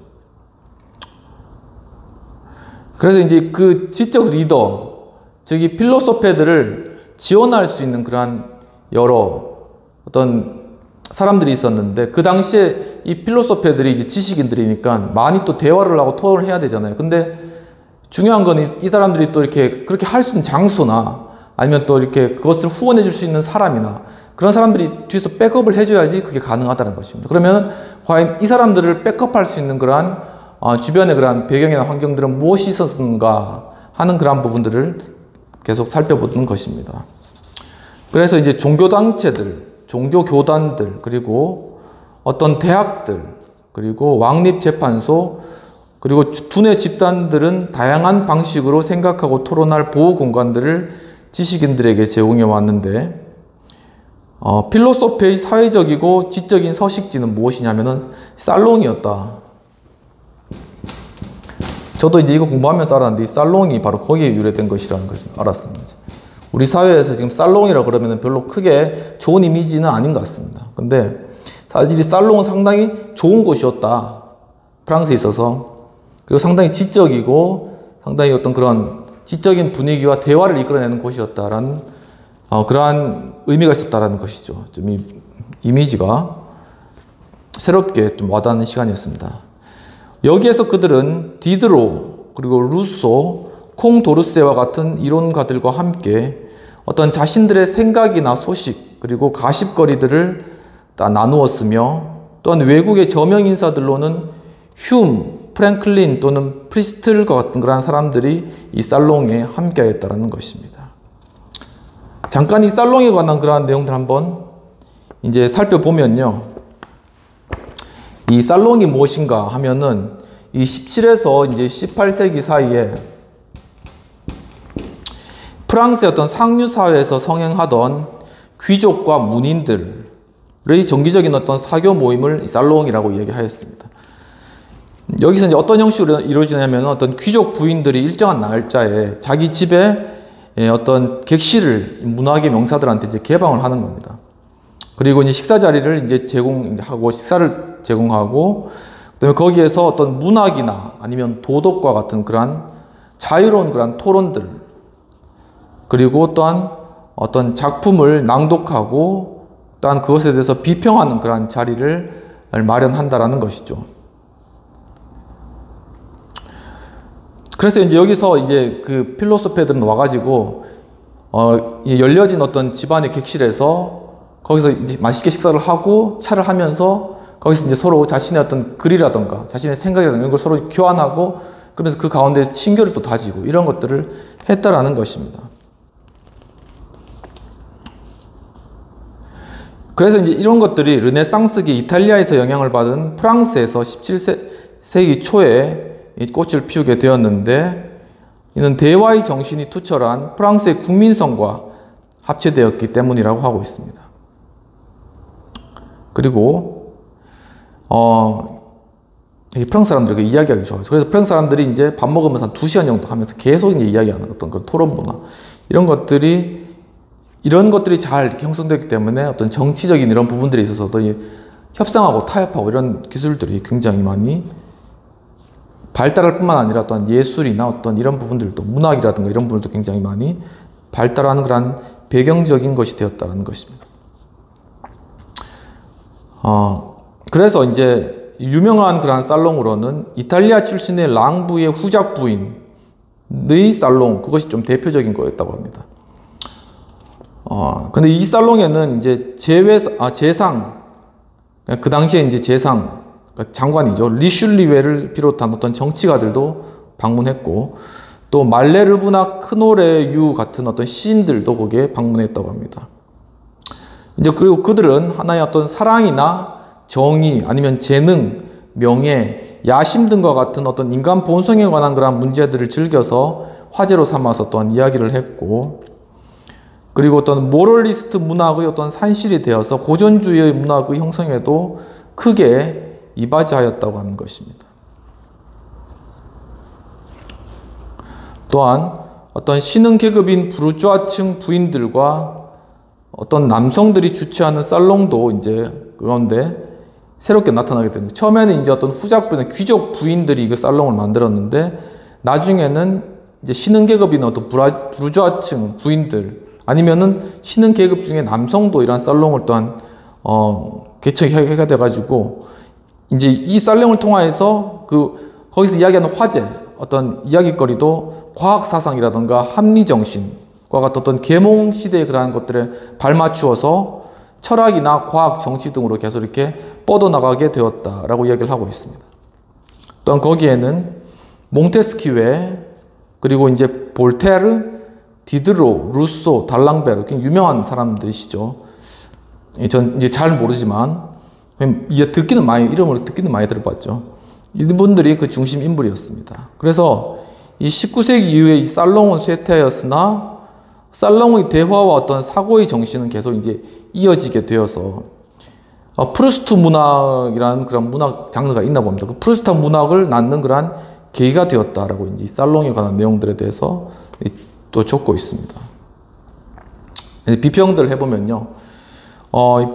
그래서 이제 그 지적 리더, 즉 이 필로소페들을 지원할 수 있는 그러한 여러 어떤 사람들이 있었는데 그 당시에 이 필로소페들이 이제 지식인들이니까 많이 또 대화를 하고 토론을 해야 되잖아요. 근데 중요한 건 이 사람들이 또 이렇게 그렇게 할 수 있는 장소나 아니면 또 이렇게 그것을 후원해 줄 수 있는 사람이나 그런 사람들이 뒤에서 백업을 해줘야지 그게 가능하다는 것입니다. 그러면 과연 이 사람들을 백업할 수 있는 그러한 주변의 그러한 배경이나 환경들은 무엇이 있었는가 하는 그러한 부분들을 계속 살펴보는 것입니다. 그래서 이제 종교단체들, 종교 교단들, 그리고 어떤 대학들, 그리고 왕립재판소, 그리고 두뇌 집단들은 다양한 방식으로 생각하고 토론할 보호 공간들을 지식인들에게 제공해 왔는데, 필로소피의 사회적이고 지적인 서식지는 무엇이냐면은 살롱이었다. 저도 이제 이거 공부하면서 알았는데 이 살롱이 바로 거기에 유래된 것이라는 걸 알았습니다. 우리 사회에서 지금 살롱이라 그러면 별로 크게 좋은 이미지는 아닌 것 같습니다. 근데 사실 이 살롱은 상당히 좋은 곳이었다. 프랑스에 있어서. 그리고 상당히 지적이고 상당히 어떤 그런 지적인 분위기와 대화를 이끌어내는 곳이었다라는 그러한 의미가 있었다라는 것이죠. 좀 이 이미지가 새롭게 좀 와닿는 시간이었습니다. 여기에서 그들은 디드로, 그리고 루소, 콩도르세와 같은 이론가들과 함께 어떤 자신들의 생각이나 소식, 그리고 가십거리들을 다 나누었으며, 또한 외국의 저명 인사들로는 휴մ, 프랭클린 또는 프리스틀과 같은 그러한 사람들이 이 살롱에 함께하였다는 것입니다. 잠깐 이 살롱에 관한 그러한 내용들 한번 이제 살펴보면요. 이 살롱이 무엇인가 하면은 이 17에서 이제 18세기 사이에 프랑스의 어떤 상류 사회에서 성행하던 귀족과 문인들의 정기적인 어떤 사교 모임을 이 살롱이라고 이야기하였습니다. 여기서 이제 어떤 형식으로 이루어지냐면 어떤 귀족 부인들이 일정한 날짜에 자기 집에 어떤 객실을 문화계 명사들한테 이제 개방을 하는 겁니다. 그리고 이제 식사 자리를 이제 제공하고 식사를 제공하고, 그다음에 거기에서 어떤 문학이나 아니면 도덕과 같은 그러한 자유로운 그러한 토론들, 그리고 또한 어떤 작품을 낭독하고 또한 그것에 대해서 비평하는 그러한 자리를 마련한다라는 것이죠. 그래서 이제 여기서 이제 그 필로소페들은 와가지고 열려진 어떤 집안의 객실에서 거기서 이제 맛있게 식사를 하고 차를 하면서 거기서 이제 서로 자신의 어떤 글이라던가 자신의 생각이라던가 이런 걸 서로 교환하고, 그러면서 그 가운데 친교를 또 다지고 이런 것들을 했다라는 것입니다. 그래서 이제 이런 것들이 르네상스기 이탈리아에서 영향을 받은 프랑스에서 17세기 초에 이 꽃을 피우게 되었는데, 이는 대화의 정신이 투철한 프랑스의 국민성과 합체되었기 때문이라고 하고 있습니다. 그리고 프랑스 사람들이 이야기하기 좋아요. 그래서 프랑스 사람들이 이제 밥 먹으면서 한 2시간 정도 하면서 계속 이제 이야기하는 어떤 그런 토론 문화, 이런 것들이 잘 이렇게 형성되었기 때문에 어떤 정치적인 이런 부분들에 있어서도 협상하고 타협하고 이런 기술들이 굉장히 많이 발달할 뿐만 아니라 또한 예술이나 어떤 이런 부분들도, 문학이라든가 이런 부분들도 굉장히 많이 발달하는 그런 배경적인 것이 되었다는 것입니다. 그래서 이제 유명한 그런 살롱으로는 이탈리아 출신의 랑부의 후작 부인의 살롱, 그것이 좀 대표적인 거였다고 합니다. 근데 이 살롱에는 이제 재상, 그 당시에 이제 재상, 장관이죠. 리슐리웨를 비롯한 어떤 정치가들도 방문했고, 또 말레르브나 크노레유 같은 어떤 시인들도 거기에 방문했다고 합니다. 이제 그리고 그들은 하나의 어떤 사랑이나 정의, 아니면 재능, 명예, 야심 등과 같은 어떤 인간 본성에 관한 그런 문제들을 즐겨서 화제로 삼아서 또한 이야기를 했고, 그리고 어떤 모럴리스트 문학의 어떤 산실이 되어서 고전주의의 문학의 형성에도 크게 이바지하였다고 하는 것입니다. 또한 어떤 신흥 계급인 부르주아층 부인들과 어떤 남성들이 주최하는 살롱도 이제 그건데 새롭게 나타나게 됩니다. 처음에는 이제 어떤 후작부나 귀족 부인들이 그 살롱을 만들었는데, 나중에는 이제 신흥 계급인 어떤 부르주아층 부인들, 아니면은 신흥 계급 중에 남성도 이러한 살롱을 또한 개척하게 돼가지고, 이제 이 살롱을 통하여서 거기서 이야기하는 화제, 어떤 이야기거리도 과학 사상이라든가 합리 정신과 같은 어떤 계몽 시대의 그러한 것들에 발맞추어서 철학이나 과학, 정치 등으로 계속 이렇게 뻗어나가게 되었다라고 이야기를 하고 있습니다. 또한 거기에는 몽테스키웨, 그리고 이제 볼테르, 디드로, 루소, 달랑베르, 굉장히 유명한 사람들이시죠. 전 이제 잘 모르지만 이제 이름을 듣기는 많이 들어봤죠. 이분들이 그 중심 인물이었습니다. 그래서 이 19세기 이후에 이 살롱은 쇠퇴하였으나 살롱의 대화와 어떤 사고의 정신은 계속 이제 이어지게 되어서 프루스트 문학이라는 그런 문학 장르가 있나 봅니다. 그 프루스트 문학을 낳는 그러한 계기가 되었다라고 이제 이 살롱에 관한 내용들에 대해서 또 적고 있습니다. 비평들을 해보면요.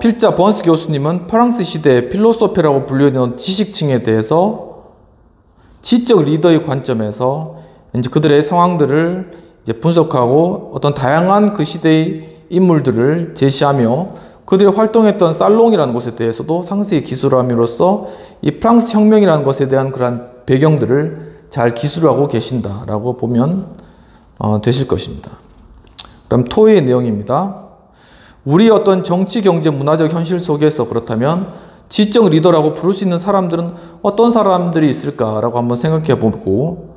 필자 번스 교수님은 프랑스 시대의 필로소피라고 불리는 지식층에 대해서 지적 리더의 관점에서 이제 그들의 상황들을 이제 분석하고 어떤 다양한 그 시대의 인물들을 제시하며 그들이 활동했던 살롱이라는 곳에 대해서도 상세히 기술함으로써 이 프랑스 혁명이라는 것에 대한 그러한 배경들을 잘 기술하고 계신다라고 보면 되실 것입니다. 그럼 토의 내용입니다. 우리 어떤 정치, 경제, 문화적 현실 속에서 그렇다면 지적 리더라고 부를 수 있는 사람들은 어떤 사람들이 있을까라고 한번 생각해 보고,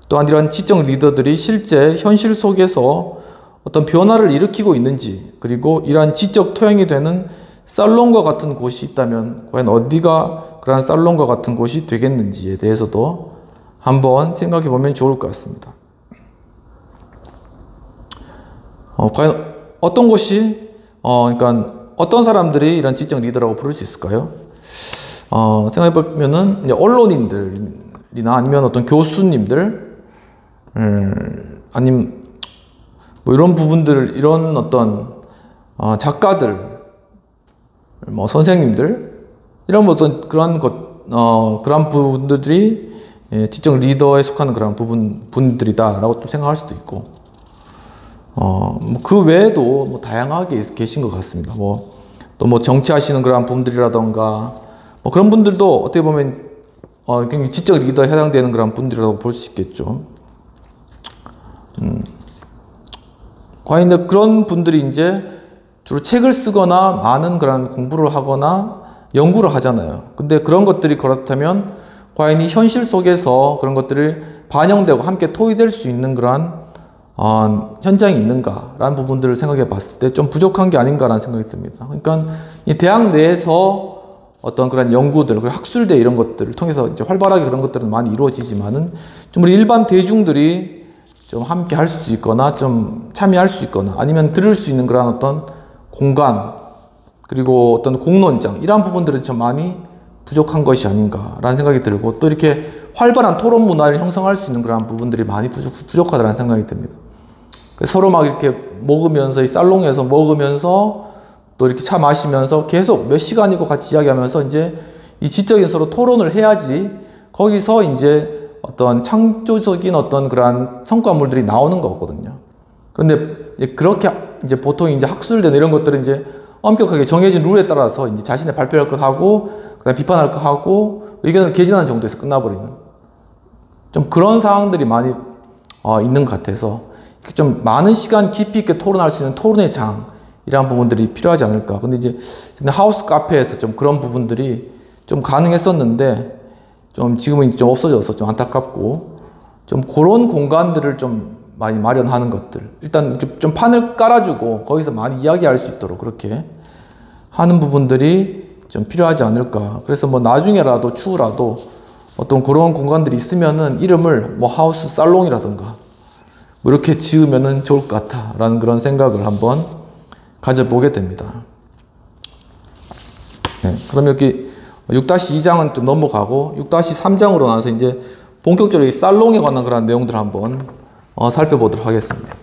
또한 이런 지적 리더들이 실제 현실 속에서 어떤 변화를 일으키고 있는지, 그리고 이러한 지적 토양이 되는 살롱과 같은 곳이 있다면 과연 어디가 그러한 살롱과 같은 곳이 되겠는지에 대해서도 한번 생각해 보면 좋을 것 같습니다. 과연 어떤 곳이 그러니까 어떤 사람들이 이런 지적 리더라고 부를 수 있을까요? 생각해 보면은 언론인들이나 아니면 어떤 교수님들, 아니면 뭐 이런 부분들, 이런 어떤 작가들, 뭐 선생님들, 이런 어떤 그런 그런 분들이 지적 리더에 속하는 그런 분들이다라고 또 생각할 수도 있고, 그 외에도 뭐 다양하게 계신 것 같습니다. 또 정치하시는 그런 분들이라던가, 그런 분들도 어떻게 보면 굉장히 지적 리더에 해당되는 그런 분들이라고 볼 수 있겠죠. 과연 그런 분들이 이제 주로 책을 쓰거나 많은 그런 공부를 하거나 연구를 하잖아요. 근데 그런 것들이 그렇다면 과연 이 현실 속에서 그런 것들이 반영되고 함께 토의될 수 있는 그러한 현장이 있는가라는 부분들을 생각해 봤을 때 좀 부족한 게 아닌가라는 생각이 듭니다. 그러니까 이 대학 내에서 어떤 그런 연구들, 그리고 학술대 이런 것들을 통해서 이제 활발하게 그런 것들은 많이 이루어지지만은 좀 우리 일반 대중들이 좀 함께 할 수 있거나 좀 참여할 수 있거나 아니면 들을 수 있는 그런 어떤 공간, 그리고 어떤 공론장, 이러한 부분들은 좀 많이 부족한 것이 아닌가라는 생각이 들고, 또 이렇게 활발한 토론 문화를 형성할 수 있는 그런 부분들이 많이 부족하다는 생각이 듭니다. 서로 막 이렇게 먹으면서, 이 살롱에서 먹으면서 또 이렇게 차 마시면서 계속 몇 시간이고 같이 이야기하면서 이제 이 지적인 서로 토론을 해야지 거기서 이제 어떤 창조적인 어떤 그러한 성과물들이 나오는 거거든요. 그런데 그렇게 이제 보통 이제 학술대나 이런 것들은 이제 엄격하게 정해진 룰에 따라서 이제 자신의 발표할 거 하고, 그다음에 비판할 거 하고, 의견을 개진하는 정도에서 끝나버리는 좀 그런 상황들이 많이 있는 것 같아서 좀 많은 시간 깊이 있게 토론할 수 있는 토론의 장, 이러한 부분들이 필요하지 않을까. 근데 이제 하우스 카페에서 좀 그런 부분들이 좀 가능했었는데 좀 지금은 좀 없어져서 좀 안타깝고, 좀 그런 공간들을 좀 많이 마련하는 것들, 일단 좀 판을 깔아주고 거기서 많이 이야기할 수 있도록 그렇게 하는 부분들이 좀 필요하지 않을까. 그래서 뭐 나중에라도 추후라도 어떤 그런 공간들이 있으면은 이름을 뭐 하우스 살롱이라든가 뭐 이렇게 지으면은 좋을 것 같다라는 그런 생각을 한번 가져보게 됩니다. 네, 그럼 여기 6-2장은 좀 넘어가고 6-3장으로 나와서 이제 본격적으로 이 살롱에 관한 그런 내용들을 한번 살펴보도록 하겠습니다.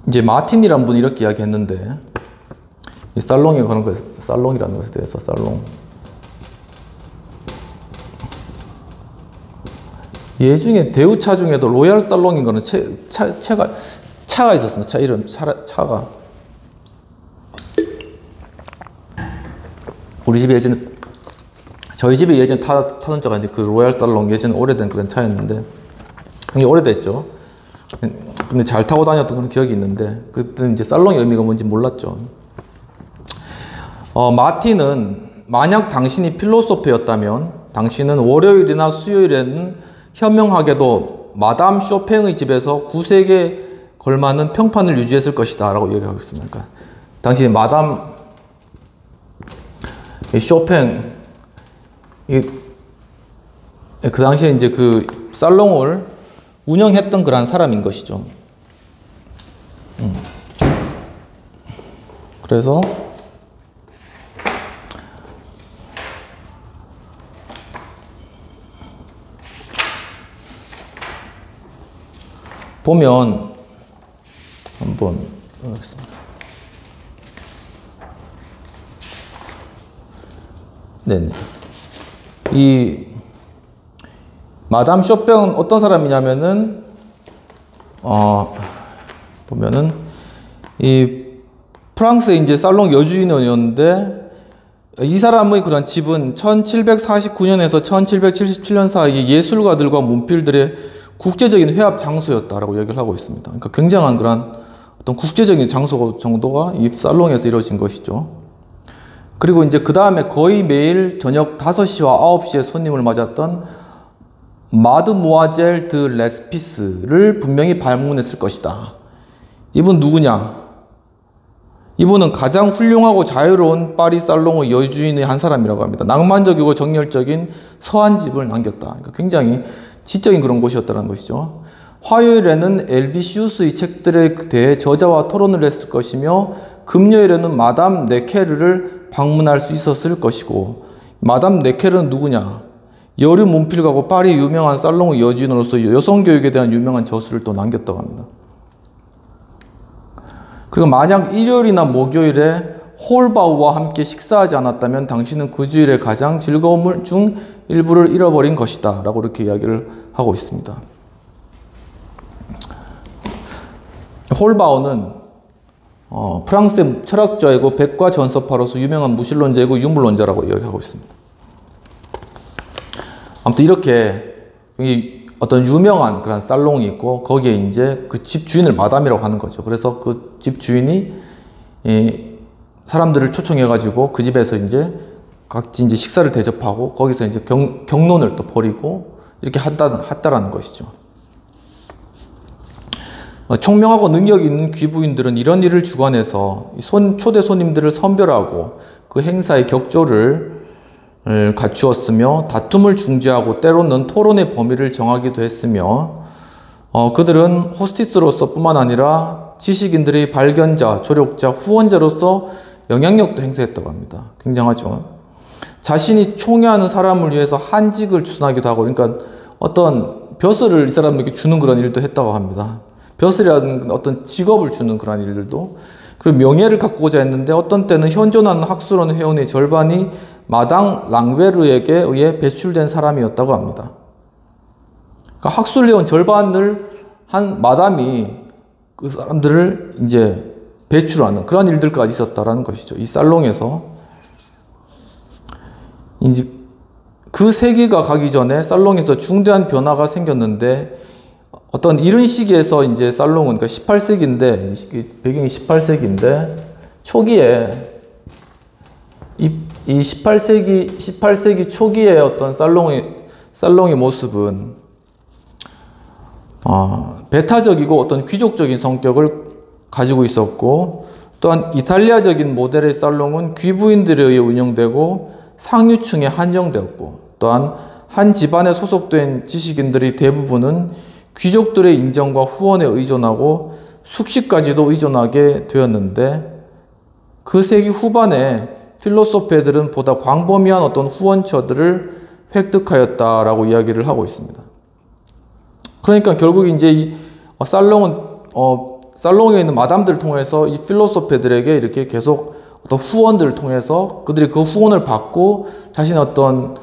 이제 마틴이라는 분이 이렇게 이야기했는데, 이 살롱에 관한 거, 살롱이라는 것에 대해서 살롱. 얘 중에 대우차 중에도 로얄 살롱인 거는 차가 있었습니다. 차 이름, 차가. 우리 집에 예전에 저희 집에 예전에 타던 차가 이제 그 로얄 살롱, 예전에 오래된 그런 차였는데, 굉장히 오래됐죠. 근데 잘 타고 다녔던 그런 기억이 있는데, 그때는 이제 살롱의 의미가 뭔지 몰랐죠. 마틴은 만약 당신이 필로소페였다면 당신은 월요일이나 수요일에는 현명하게도 마담 쇼팽의 집에서 9색에 걸맞는 평판을 유지했을 것이다 라고 얘기하고 있습니다. 그러니까 당신이 마담 쇼팽, 그 당시에 이제 그 살롱을 운영했던 그런 사람인 것이죠. 그래서 보면 한번 보겠습니다. 네네. 이 마담 쇼팽은 어떤 사람이냐면은 보면은 이 프랑스의 이제 살롱 여주인이었는데, 이 사람의 그런 집은 1749년에서 1777년 사이에 예술가들과 문필들의 국제적인 회합 장소였다라고 얘기를 하고 있습니다. 그러니까 굉장한 그런 어떤 국제적인 장소 정도가 이 살롱에서 이루어진 것이죠. 그리고 이제 그 다음에 거의 매일 저녁 5시와 9시에 손님을 맞았던 마드모아젤 드 레스피스를 분명히 방문했을 것이다. 이분 누구냐? 이분은 가장 훌륭하고 자유로운 파리 살롱의 여주인의 한 사람이라고 합니다. 낭만적이고 정열적인 서한 집을 남겼다. 그러니까 굉장히 지적인 그런 곳이었다는 것이죠. 화요일에는 엘비시우스의 책들에 대해 저자와 토론을 했을 것이며, 금요일에는 마담 네케르를 방문할 수 있었을 것이고, 마담 네케르는 누구냐? 여류 문필가고 파리 유명한 살롱의 여주인으로서 여성교육에 대한 유명한 저술을 또 남겼다고 합니다. 그리고 만약 일요일이나 목요일에 홀바우와 함께 식사하지 않았다면 당신은 그 주일에 가장 즐거움을 중 일부를 잃어버린 것이다 라고 이렇게 이야기를 하고 있습니다. 홀바우는 프랑스의 철학자이고 백과 전서파로서 유명한 무신론자이고 유물론자라고 이야기하고 있습니다. 아무튼 이렇게 어떤 유명한 그런 살롱이 있고, 거기에 이제 그 집 주인을 마담이라고 하는 거죠. 그래서 그 집 주인이 사람들을 초청해가지고 그 집에서 이제 각지 이제 식사를 대접하고, 거기서 이제 경론을 또 벌이고 이렇게 했다라는 것이죠. 총명하고 능력 있는 귀부인들은 이런 일을 주관해서 초대 손님들을 선별하고 그 행사의 격조를 갖추었으며, 다툼을 중재하고 때로는 토론의 범위를 정하기도 했으며, 그들은 호스티스로서 뿐만 아니라 지식인들의 발견자, 조력자, 후원자로서 영향력도 행사했다고 합니다. 굉장하죠. 자신이 총애하는 사람을 위해서 한직을 추선하기도 하고, 그러니까 어떤 벼슬을 이 사람에게 주는 그런 일도 했다고 합니다. 벼슬이라는 어떤 직업을 주는 그런 일들도, 그리고 명예를 갖고자 했는데, 어떤 때는 현존하는 학술원 회원의 절반이 마당 랑베르에게 의해 배출된 사람이었다고 합니다. 그러니까 학술 회원 절반을 한 마담이 그 사람들을 이제 배출하는 그런 일들까지 있었다라는 것이죠. 이 살롱에서 이제 그 세기가 가기 전에 살롱에서 중대한 변화가 생겼는데, 어떤 이런 시기에서 이제 살롱은, 그러니까 18세기인데, 배경이 18세기인데, 초기에 이 18세기 초기에 어떤 살롱의 모습은 배타적이고 어떤 귀족적인 성격을 가지고 있었고, 또한 이탈리아적인 모델의 살롱은 귀부인들에 의해 운영되고 상류층에 한정되었고, 또한 한 집안에 소속된 지식인들의 대부분은 귀족들의 인정과 후원에 의존하고 숙식까지도 의존하게 되었는데, 그 세기 후반에 필로소페들은 보다 광범위한 어떤 후원처들을 획득하였다라고 이야기를 하고 있습니다. 그러니까 결국 이제 이 살롱에 있는 마담들을 통해서 이 필로소페들에게 이렇게 계속 어떤 후원들을 통해서 그들이 그 후원을 받고 자신의 어떤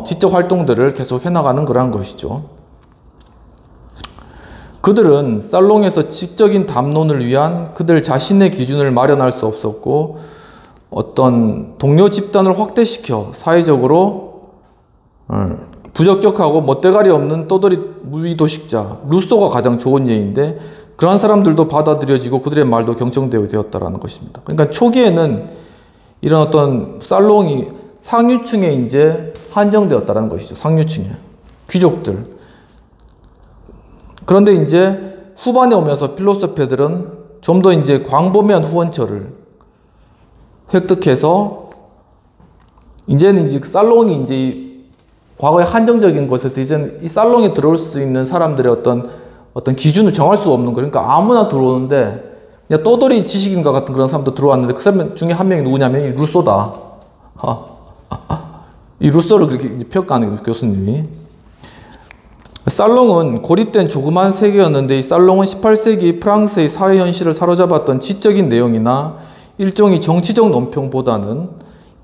지적 활동들을 계속 해나가는 그런 것이죠. 그들은 살롱에서 지적인 담론을 위한 그들 자신의 기준을 마련할 수 없었고, 어떤 동료 집단을 확대시켜 사회적으로 부적격하고 멋대가리 없는 떠돌이 무의도식자 루소가 가장 좋은 예인데 그러한 사람들도 받아들여지고 그들의 말도 경청되어 되었다라는 것입니다. 그러니까 초기에는 이런 어떤 살롱이 상류층에 이제 한정되었다라는 것이죠. 상류층에 귀족들. 그런데 이제 후반에 오면서 필로소피들은 좀 더 이제 광범위한 후원처를 획득해서 이제는 이제 살롱이 이제 과거의 한정적인 것에서 이제는 이 살롱에 들어올 수 있는 사람들의 어떤 기준을 정할 수가 없는 거예요. 그러니까 아무나 들어오는데 그냥 떠돌이 지식인과 같은 그런 사람도 들어왔는데 그 사람 중에 한 명이 누구냐면 이 루소다. 이 루소를 그렇게 평가하는 거예요, 교수님이. 살롱은 고립된 조그만 세계였는데 이 살롱은 18세기 프랑스의 사회 현실을 사로잡았던 지적인 내용이나 일종의 정치적 논평보다는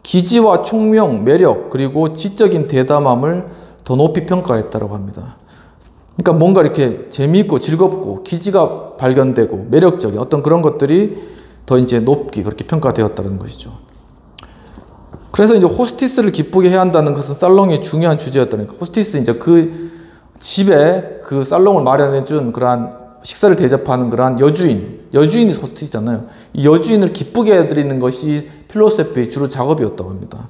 기지와 총명, 매력, 그리고 지적인 대담함을 더 높이 평가했다고 합니다. 그러니까 뭔가 이렇게 재미있고 즐겁고 기지가 발견되고 매력적인 어떤 그런 것들이 더 이제 높게 그렇게 평가되었다는 것이죠. 그래서 이제 호스티스를 기쁘게 해야 한다는 것은 살롱의 중요한 주제였다는 거예요. 호스티스 이제 그 집에 그 살롱을 마련해준 그러한 식사를 대접하는 그러한 여주인이 호스티스잖아요. 이 여주인을 기쁘게 해드리는 것이 필로소피의 주로 작업이었다고 합니다.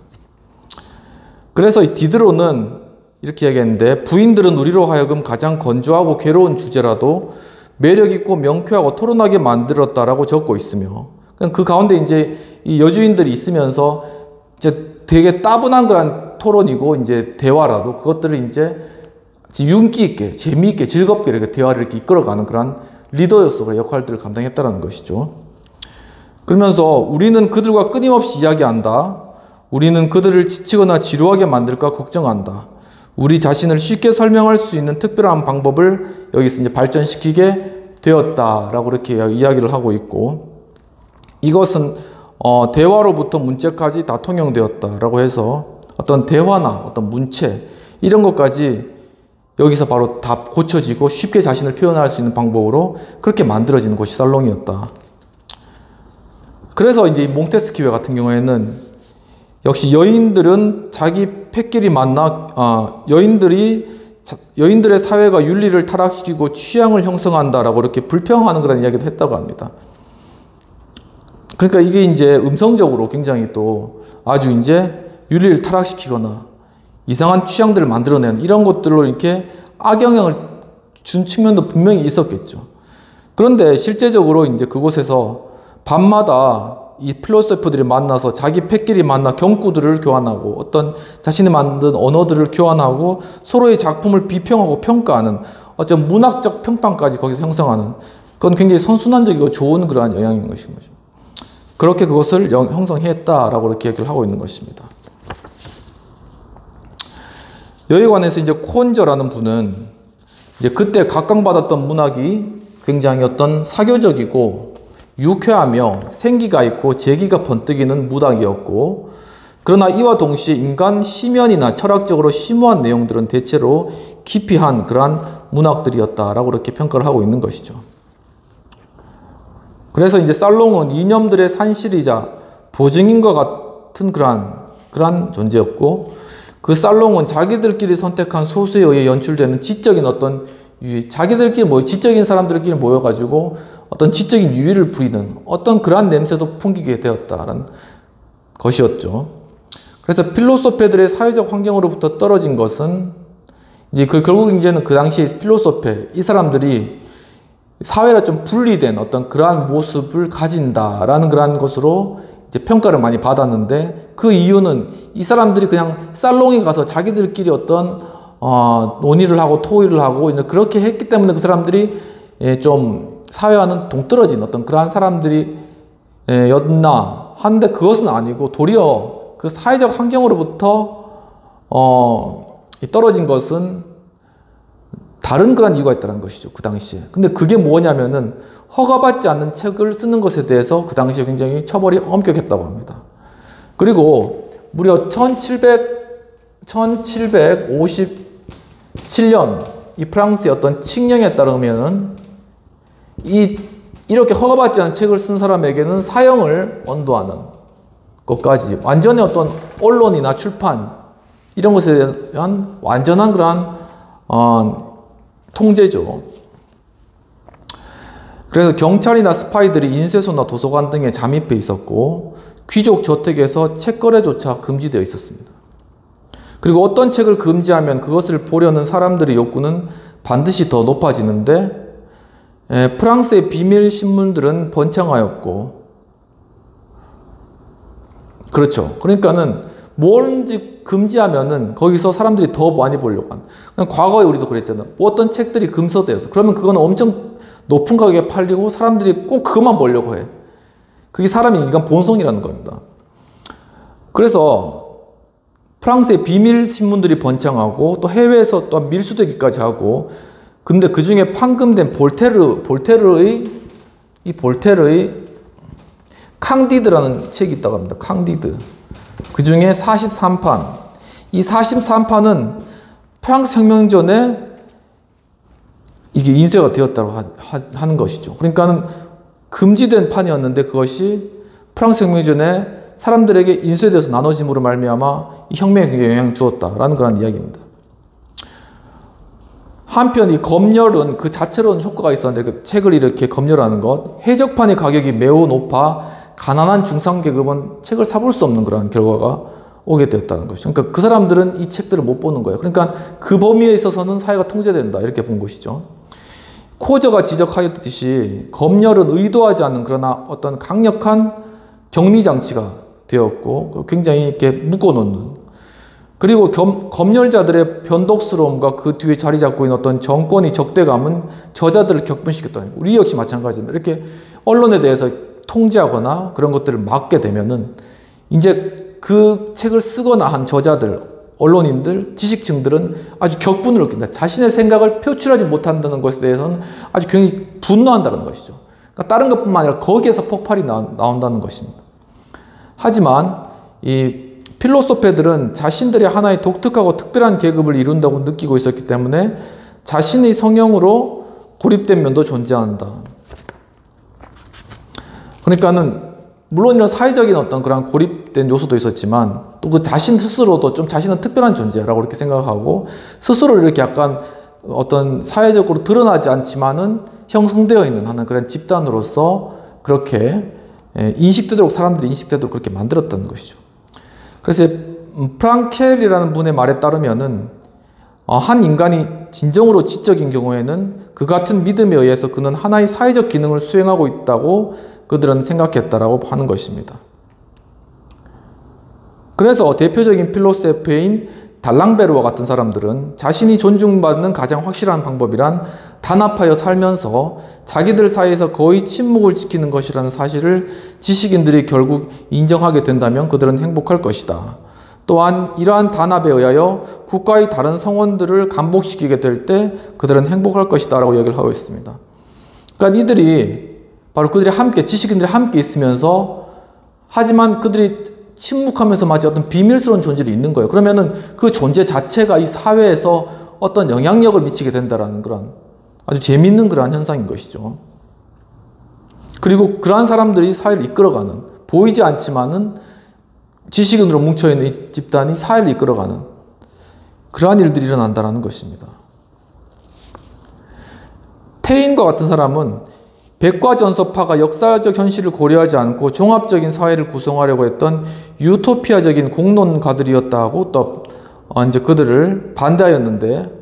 그래서 이 디드로는 이렇게 얘기했는데 부인들은 우리로 하여금 가장 건조하고 괴로운 주제라도 매력있고 명쾌하고 토론하게 만들었다라고 적고 있으며 그 가운데 이제 이 여주인들이 있으면서 이제 되게 따분한 그런 토론이고 이제 대화라도 그것들을 이제 윤기 있게, 재미있게, 즐겁게 이렇게 대화를 이렇게 이끌어가는 그런 리더로서 그런 역할들을 감당했다는 것이죠. 그러면서 우리는 그들과 끊임없이 이야기한다. 우리는 그들을 지치거나 지루하게 만들까 걱정한다. 우리 자신을 쉽게 설명할 수 있는 특별한 방법을 여기서 이제 발전시키게 되었다라고 이렇게 이야기를 하고 있고 이것은 대화로부터 문체까지 다 통용되었다라고 해서 어떤 대화나 어떤 문체 이런 것까지 여기서 바로 다 고쳐지고 쉽게 자신을 표현할 수 있는 방법으로 그렇게 만들어지는 곳이 살롱이었다. 그래서 이제 몽테스키웨 같은 경우에는 역시 여인들은 자기 패끼리 만나 여인들의 사회가 윤리를 타락시키고 취향을 형성한다라고 이렇게 불평하는 그런 이야기도 했다고 합니다. 그러니까 이게 이제 음성적으로 굉장히 또 아주 이제 윤리를 타락시키거나 이상한 취향들을 만들어내는 이런 것들로 이렇게 악영향을 준 측면도 분명히 있었겠죠. 그런데 실제적으로 이제 그곳에서 밤마다 이 필로소퍼들이 만나서 자기 패끼리 만나 경구들을 교환하고 어떤 자신이 만든 언어들을 교환하고 서로의 작품을 비평하고 평가하는 어떤 문학적 평판까지 거기서 형성하는 그건 굉장히 선순환적이고 좋은 그러한 영향인 것인 거죠. 그렇게 그것을 형성했다라고 이렇게 얘기를 하고 있는 것입니다. 여기에 관해서 이제 콘저라는 분은 이제 그때 각광받았던 문학이 굉장히 어떤 사교적이고 유쾌하며 생기가 있고 재기가 번뜩이는 문학이었고 그러나 이와 동시에 인간 심연이나 철학적으로 심오한 내용들은 대체로 기피한 그러한 문학들이었다라고 이렇게 평가를 하고 있는 것이죠. 그래서 이제 살롱은 이념들의 산실이자 보증인과 같은 그러한 존재였고 그 살롱은 자기들끼리 선택한 소수에 의해 연출되는 지적인 어떤 유의, 자기들끼리 지적인 사람들끼리 모여가지고 어떤 지적인 유의를 부리는 어떤 그러한 냄새도 풍기게 되었다라는 것이었죠. 그래서 필로소페들의 사회적 환경으로부터 떨어진 것은 이제 결국 이제는 그 당시에 필로소페 이 사람들이 사회라 좀 분리된 어떤 그러한 모습을 가진다라는 그러한 것으로 이제 평가를 많이 받았는데 그 이유는 이 사람들이 그냥 살롱에 가서 자기들끼리 어떤 논의를 하고 토의를 하고 그렇게 했기 때문에 그 사람들이 좀 사회와는 동떨어진 어떤 그러한 사람들이 였나 하는데 그것은 아니고 도리어 그 사회적 환경으로부터 떨어진 것은 다른 그런 이유가 있다는 것이죠. 그 당시에. 근데 그게 뭐냐면은 허가받지 않는 책을 쓰는 것에 대해서 그 당시에 굉장히 처벌이 엄격했다고 합니다. 그리고 무려 1757년 이 프랑스의 어떤 칙령에 따르면은 이렇게 허가받지 않은 책을 쓴 사람에게는 사형을 언도하는 것까지 완전히 어떤 언론이나 출판 이런 것에 대한 완전한 그러한 통제죠. 그래서 경찰이나 스파이들이 인쇄소나 도서관 등에 잠입해 있었고 귀족 저택에서 책 거래조차 금지되어 있었습니다. 그리고 어떤 책을 금지하면 그것을 보려는 사람들의 욕구는 반드시 더 높아지는데 프랑스의 비밀 신문들은 번창하였고, 그렇죠. 그러니까는 뭔지 금지하면은 거기서 사람들이 더 많이 보려고 하는. 과거에 우리도 그랬잖아요. 뭐 어떤 책들이 금서되어서 그러면 그거는 엄청 높은 가격에 팔리고 사람들이 꼭 그것만 보려고 해. 그게 사람의 인간 본성이라는 겁니다. 그래서 프랑스의 비밀 신문들이 번창하고 또 해외에서 또한 밀수되기까지 하고, 근데 그 중에 판금된 볼테르의 캉디드라는 책이 있다고 합니다. 캉디드. 그 중에 43판. 이 43판은 프랑스 혁명 전에 이게 인쇄가 되었다고 하는 것이죠. 그러니까는 금지된 판이었는데 그것이 프랑스 혁명 전에 사람들에게 인쇄되어서 나눠짐으로 말미암아 이 혁명에 영향을 주었다라는 그런 이야기입니다. 한편 이 검열은 그 자체로는 효과가 있었는데 그 책을 이렇게 검열하는 것, 해적판의 가격이 매우 높아 가난한 중상계급은 책을 사볼 수 없는 그러한 결과가 오게 되었다는 것이죠. 그러니까 그 사람들은 이 책들을 못 보는 거예요. 그러니까 그 범위에 있어서는 사회가 통제된다 이렇게 본 것이죠. 코저가 지적하였듯이 검열은 의도하지 않는 그러나 어떤 강력한 격리장치가 되었고 굉장히 이렇게 묶어놓는, 그리고 검열자들의 변덕스러움과 그 뒤에 자리 잡고 있는 어떤 정권의 적대감은 저자들을 격분시켰다는, 우리 역시 마찬가지입니다. 이렇게 언론에 대해서 통제하거나 그런 것들을 막게 되면은 이제 그 책을 쓰거나 한 저자들, 언론인들, 지식층들은 아주 격분을 느낀다. 자신의 생각을 표출하지 못한다는 것에 대해서는 아주 굉장히 분노한다는 것이죠. 그러니까 다른 것뿐만 아니라 거기에서 폭발이 나온다는 것입니다. 하지만 이 필로소페들은 자신들이 하나의 독특하고 특별한 계급을 이룬다고 느끼고 있었기 때문에 자신의 성향으로 고립된 면도 존재한다. 그러니까는 물론 이런 사회적인 어떤 그런 고립된 요소도 있었지만 또 그 자신 스스로도 좀 자신은 특별한 존재라고 이렇게 생각하고 스스로 이렇게 약간 어떤 사회적으로 드러나지 않지만은 형성되어 있는 하는 그런 집단으로서 그렇게 인식되도록, 사람들이 인식되도록 그렇게 만들었다는 것이죠. 그래서 프랑켈이라는 분의 말에 따르면은 한 인간이 진정으로 지적인 경우에는 그 같은 믿음에 의해서 그는 하나의 사회적 기능을 수행하고 있다고 그들은 생각했다라고 하는 것입니다. 그래서 대표적인 필로소페인 달랑베르와 같은 사람들은 자신이 존중받는 가장 확실한 방법이란 단합하여 살면서 자기들 사이에서 거의 침묵을 지키는 것이라는 사실을 지식인들이 결국 인정하게 된다면 그들은 행복할 것이다. 또한 이러한 단합에 의하여 국가의 다른 성원들을 감복시키게 될 때 그들은 행복할 것이다 라고 이야기를 하고 있습니다. 그러니까 이들이 바로 그들이 함께, 지식인들이 함께 있으면서 하지만 그들이 침묵하면서 마치 어떤 비밀스러운 존재가 있는 거예요. 그러면은 그 존재 자체가 이 사회에서 어떤 영향력을 미치게 된다라는 그런 아주 재미있는 그러한 현상인 것이죠. 그리고 그러한 사람들이 사회를 이끌어가는, 보이지 않지만은 지식인으로 뭉쳐있는 이 집단이 사회를 이끌어가는 그러한 일들이 일어난다는 것입니다. 테인과 같은 사람은 백과전서파가 역사적 현실을 고려하지 않고 종합적인 사회를 구성하려고 했던 유토피아적인 공론가들이었다고 또 이제 그들을 반대하였는데,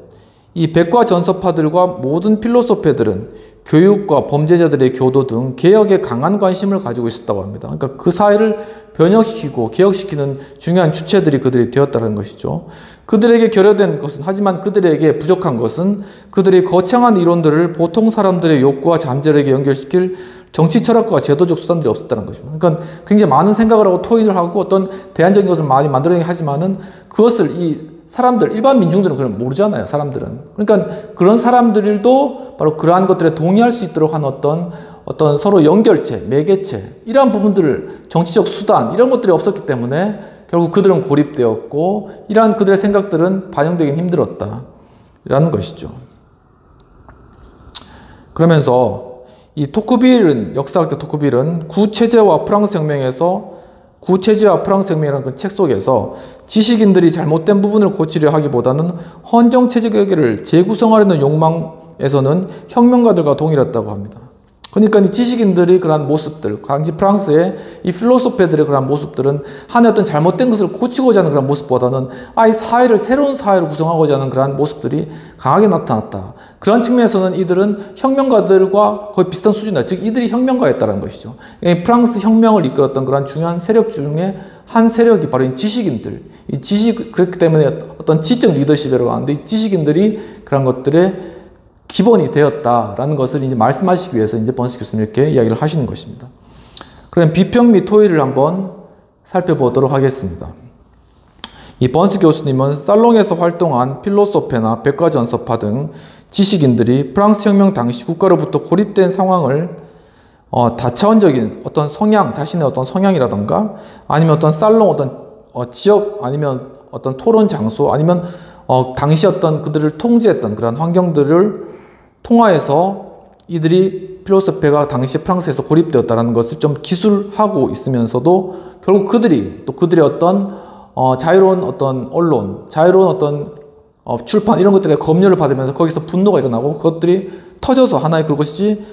이 백과전서파들과 모든 필로소페들은 교육과 범죄자들의 교도 등 개혁에 강한 관심을 가지고 있었다고 합니다. 그러니까 그 사회를 변혁시키고 개혁시키는 중요한 주체들이 그들이 되었다는 것이죠. 그들에게 결여된 것은, 하지만 그들에게 부족한 것은 그들이 거창한 이론들을 보통 사람들의 욕구와 잠재력에 연결시킬 정치 철학과 제도적 수단들이 없었다는 것입니다. 그러니까 굉장히 많은 생각을 하고 토의를 하고 어떤 대안적인 것을 많이 만들어내긴 하지만은 그것을 이 사람들, 일반 민중들은 그걸 모르잖아요, 사람들은. 그러니까 그런 사람들도 바로 그러한 것들에 동의할 수 있도록 한 어떤 서로 연결체, 매개체, 이러한 부분들을, 정치적 수단, 이런 것들이 없었기 때문에 결국 그들은 고립되었고, 이러한 그들의 생각들은 반영되긴 힘들었다. 라는 것이죠. 그러면서 이 토크빌은, 역사학자 토크빌은 구체제와 프랑스 혁명에서 구체주의와 프랑스 혁명이라는 그 책 속에서 지식인들이 잘못된 부분을 고치려 하기보다는 헌정체제를 재구성하려는 욕망에서는 혁명가들과 동일했다고 합니다. 그러니까 이 지식인들이 그러한 모습들, 당시 프랑스의 이 필로소페들의 그러한 모습들은 하나의 어떤 잘못된 것을 고치고자 하는 그런 모습보다는 이 사회를 새로운 사회로 구성하고자 하는 그러한 모습들이 강하게 나타났다. 그런 측면에서는 이들은 혁명가들과 거의 비슷한 수준이다. 즉 이들이 혁명가였다는 것이죠. 프랑스 혁명을 이끌었던 그러한 중요한 세력 중에 한 세력이 바로 이 지식인들. 그렇기 때문에 어떤 지적 리더십이라고 하는데 이 지식인들이 그런 것들의 기본이 되었다라는 것을 이제 말씀하시기 위해서 이제 번스 교수님 이렇게 이야기를 하시는 것입니다. 그럼 비평 및 토의를 한번 살펴보도록 하겠습니다. 이 번스 교수님은 살롱에서 활동한 필로소페나 백과전서파 등 지식인들이 프랑스 혁명 당시 국가로부터 고립된 상황을 다차원적인 어떤 성향, 자신의 어떤 성향이라던가 아니면 어떤 살롱, 어떤 지역 아니면 어떤 토론 장소 아니면 당시 어떤 그들을 통제했던 그런 환경들을 통하여서 이들이 필로소페가 당시 프랑스에서 고립되었다는 것을 좀 기술하고 있으면서도 결국 그들이 또 그들의 어떤 자유로운 어떤 언론, 자유로운 어떤 출판 이런 것들에 검열을 받으면서 거기서 분노가 일어나고 그것들이 터져서 하나의 그것이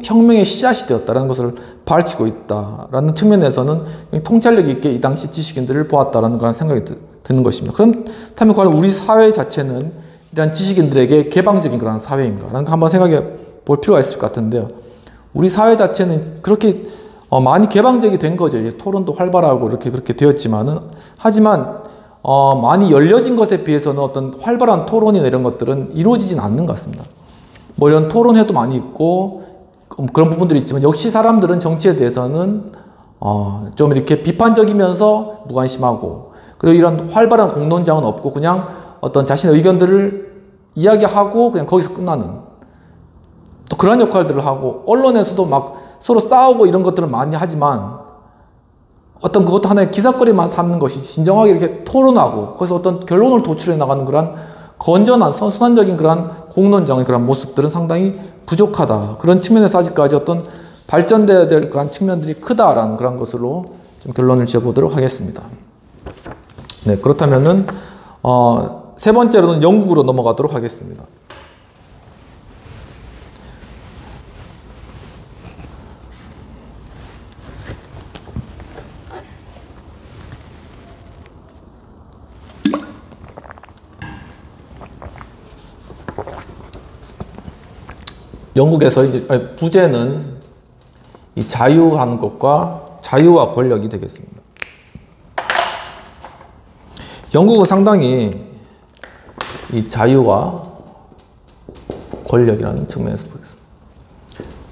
혁명의 씨앗이 되었다는 것을 밝히고 있다라는 측면에서는 통찰력 있게 이 당시 지식인들을 보았다라는 그런 생각이 드는 것입니다. 그렇다면 과연 우리 사회 자체는 이러한 지식인들에게 개방적인 그런 사회인가라는 거 한번 생각해 볼 필요가 있을 것 같은데요. 우리 사회 자체는 그렇게 많이 개방적이 된 거죠. 토론도 활발하고 그렇게 되었지만은 하지만 많이 열려진 것에 비해서는 어떤 활발한 토론이나 이런 것들은 이루어지진 않는 것 같습니다. 뭐 이런 토론회도 많이 있고 그런 부분들이 있지만 역시 사람들은 정치에 대해서는 좀 이렇게 비판적이면서 무관심하고 그리고 이런 활발한 공론장은 없고 그냥 어떤 자신의 의견들을 이야기하고 그냥 거기서 끝나는 또 그런 역할들을 하고 언론에서도 막 서로 싸우고 이런 것들을 많이 하지만 어떤 그것도 하나의 기사거리만 삼는 것이 진정하게 이렇게 토론하고 거기서 어떤 결론을 도출해 나가는 그런 건전한 선순환적인 그런 공론장의 그런 모습들은 상당히 부족하다. 그런 측면에서 아직까지 어떤 발전돼야 될 그런 측면들이 크다라는 그런 것으로 좀 결론을 지어보도록 하겠습니다. 네, 그렇다면은 세 번째로는 영국으로 넘어가도록 하겠습니다. 영국에서 부제는 이 자유하는 것과 자유와 권력이 되겠습니다. 영국은 상당히 이 자유와 권력이라는 측면에서 보겠습니다.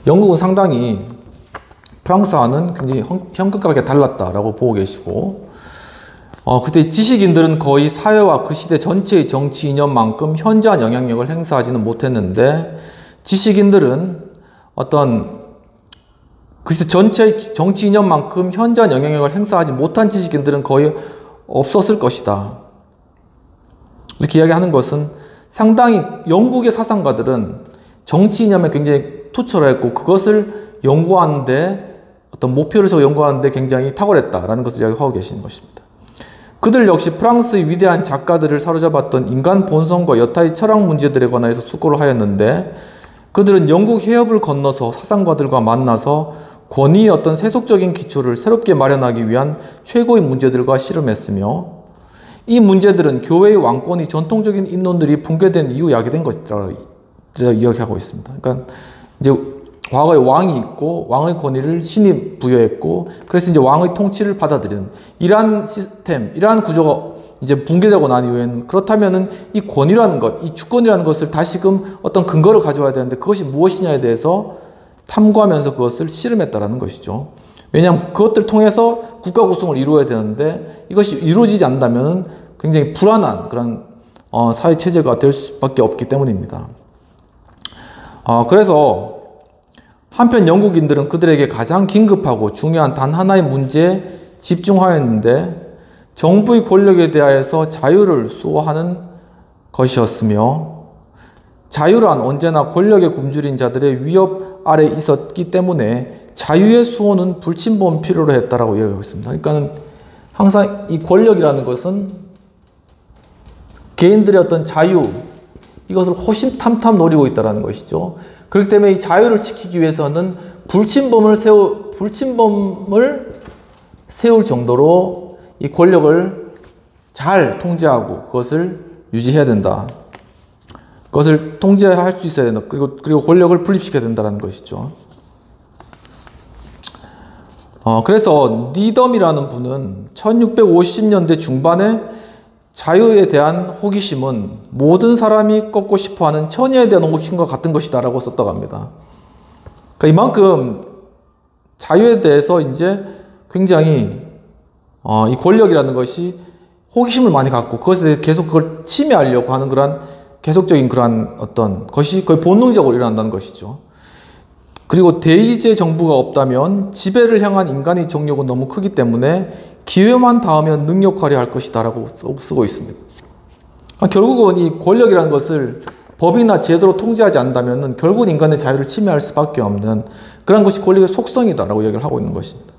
영국은 상당히 프랑스와는 굉장히 현격하게 달랐다라고 보고 계시고 그때 지식인들은 거의 사회와 그 시대 전체의 정치 이념만큼 현저한 영향력을 행사하지는 못했는데 지식인들은 어떤 그 시대 전체의 정치 이념만큼 현저한 영향력을 행사하지 못한 지식인들은 거의 없었을 것이다. 이렇게 이야기하는 것은 상당히 영국의 사상가들은 정치 이념에 굉장히 투철했고 그것을 연구하는데 어떤 목표를 세워 연구하는데 굉장히 탁월했다라는 것을 이야기하고 계시는 것입니다. 그들 역시 프랑스의 위대한 작가들을 사로잡았던 인간 본성과 여타의 철학 문제들에 관하여서 숙고를 하였는데 그들은 영국 해협을 건너서 사상가들과 만나서 권위의 어떤 세속적인 기초를 새롭게 마련하기 위한 최고의 문제들과 씨름했으며 이 문제들은 교회의 왕권이 전통적인 인론들이 붕괴된 이후 야기된 것이라고 이야기하고 있습니다. 그러니까 이제 과거에 왕이 있고 왕의 권위를 신이 부여했고 그래서 이제 왕의 통치를 받아들이는 이러한 시스템, 이러한 구조가 이제 붕괴되고 난 이후에는 그렇다면은 이 권위라는 것, 이 주권이라는 것을 다시금 어떤 근거를 가져와야 되는데 그것이 무엇이냐에 대해서 탐구하면서 그것을 씨름했다라는 것이죠. 왜냐하면 그것들을 통해서 국가 구성을 이루어야 되는데 이것이 이루어지지 않는다면 굉장히 불안한 그런 사회 체제가 될 수밖에 없기 때문입니다. 그래서 한편 영국인들은 그들에게 가장 긴급하고 중요한 단 하나의 문제에 집중하였는데 정부의 권력에 대하여서 자유를 수호하는 것이었으며 자유란 언제나 권력에 굶주린 자들의 위협 아래 있었기 때문에 자유의 수호는 불침범 필요로 했다라고 이야기하고 있습니다. 그러니까 항상 이 권력이라는 것은 개인들의 어떤 자유, 이것을 호심탐탐 노리고 있다는 것이죠. 그렇기 때문에 이 자유를 지키기 위해서는 불침범을 세울 정도로 이 권력을 잘 통제하고 그것을 유지해야 된다. 그것을 통제할 수 있어야 된다. 그리고 권력을 분립시켜야 된다는 것이죠. 그래서 니덤이라는 분은 1650년대 중반에 자유에 대한 호기심은 모든 사람이 꺾고 싶어하는 처녀에 대한 호기심과 같은 것이다 라고 썼다고 합니다. 그러니까 이만큼 자유에 대해서 이제 굉장히 이 권력이라는 것이 호기심을 많이 갖고 그것에 대해 계속 그걸 침해하려고 하는 그런 계속적인 그러한 어떤 것이 거의 본능적으로 일어난다는 것이죠. 그리고 대의제 정부가 없다면 지배를 향한 인간의 정욕은 너무 크기 때문에 기회만 닿으면 능력화려 할 것이다 라고 쓰고 있습니다. 결국은 이 권력이라는 것을 법이나 제도로 통제하지 않는다면 결국은 인간의 자유를 침해할 수밖에 없는 그런 것이 권력의 속성이다 라고 얘기를 하고 있는 것입니다.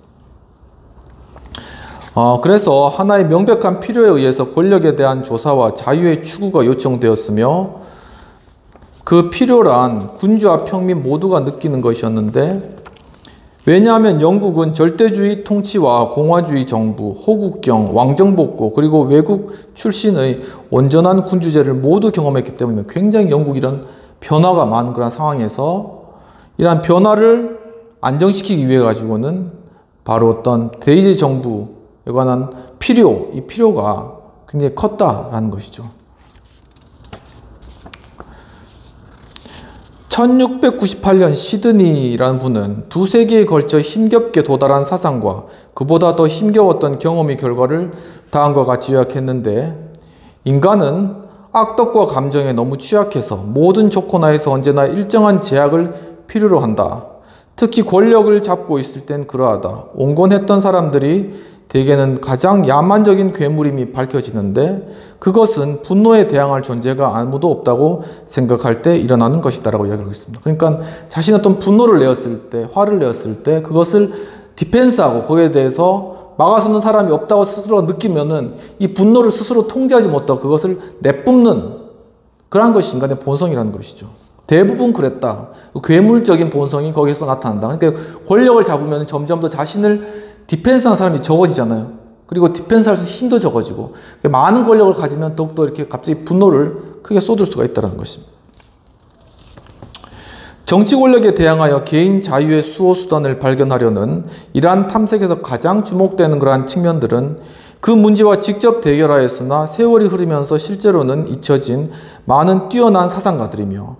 그래서 하나의 명백한 필요에 의해서 권력에 대한 조사와 자유의 추구가 요청되었으며 그 필요란 군주와 평민 모두가 느끼는 것이었는데, 왜냐하면 영국은 절대주의 통치와 공화주의 정부, 호국경, 왕정복고 그리고 외국 출신의 온전한 군주제를 모두 경험했기 때문에 굉장히 영국이 이런 변화가 많은 그런 상황에서 이러한 변화를 안정시키기 위해 가지고는 바로 어떤 대의제 정부에 관한 이 필요가 굉장히 컸다라는 것이죠. 1698년 시드니라는 분은 두세 개에 걸쳐 힘겹게 도달한 사상과 그보다 더 힘겨웠던 경험의 결과를 다음과 같이 요약했는데, 인간은 악덕과 감정에 너무 취약해서 모든 조건 하에서 언제나 일정한 제약을 필요로 한다. 특히 권력을 잡고 있을 땐 그러하다. 온건했던 사람들이 대개는 가장 야만적인 괴물임이 밝혀지는데 그것은 분노에 대항할 존재가 아무도 없다고 생각할 때 일어나는 것이다 라고 이야기하고 있습니다. 그러니까 자신이 어떤 분노를 내었을 때, 화를 내었을 때 그것을 디펜스하고 거기에 대해서 막아서는 사람이 없다고 스스로 느끼면은 이 분노를 스스로 통제하지 못하고 그것을 내뿜는 그러한 것이 인간의 본성이라는 것이죠. 대부분 그랬다. 괴물적인 본성이 거기서 나타난다. 그러니까 권력을 잡으면 점점 더 자신을 디펜스하는 사람이 적어지잖아요. 그리고 디펜스할 수 있는 힘도 적어지고 많은 권력을 가지면 더욱더 이렇게 갑자기 분노를 크게 쏟을 수가 있다는 것입니다. 정치 권력에 대항하여 개인 자유의 수호 수단을 발견하려는 이러한 탐색에서 가장 주목되는 그러한 측면들은 그 문제와 직접 대결하였으나 세월이 흐르면서 실제로는 잊혀진 많은 뛰어난 사상가들이며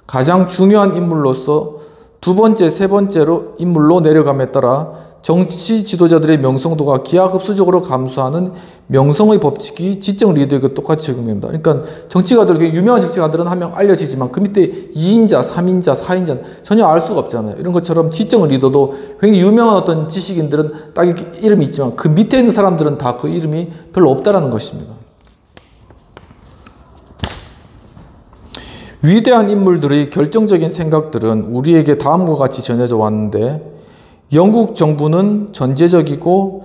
가장 중요한 인물로서 두 번째, 세 번째로 인물로 내려감에 따라 정치 지도자들의 명성도가 기하급수적으로 감소하는 명성의 법칙이 지적 리더에게 똑같이 적용된다. 그러니까 정치가들, 유명한 정치가들은 한 명 알려지지만 그 밑에 2인자, 3인자, 4인자 전혀 알 수가 없잖아요. 이런 것처럼 지적 리더도 굉장히 유명한 어떤 지식인들은 딱 이렇게 이름이 있지만 그 밑에 있는 사람들은 다 그 이름이 별로 없다라는 것입니다. 위대한 인물들의 결정적인 생각들은 우리에게 다음과 같이 전해져 왔는데, 영국 정부는 전제적이고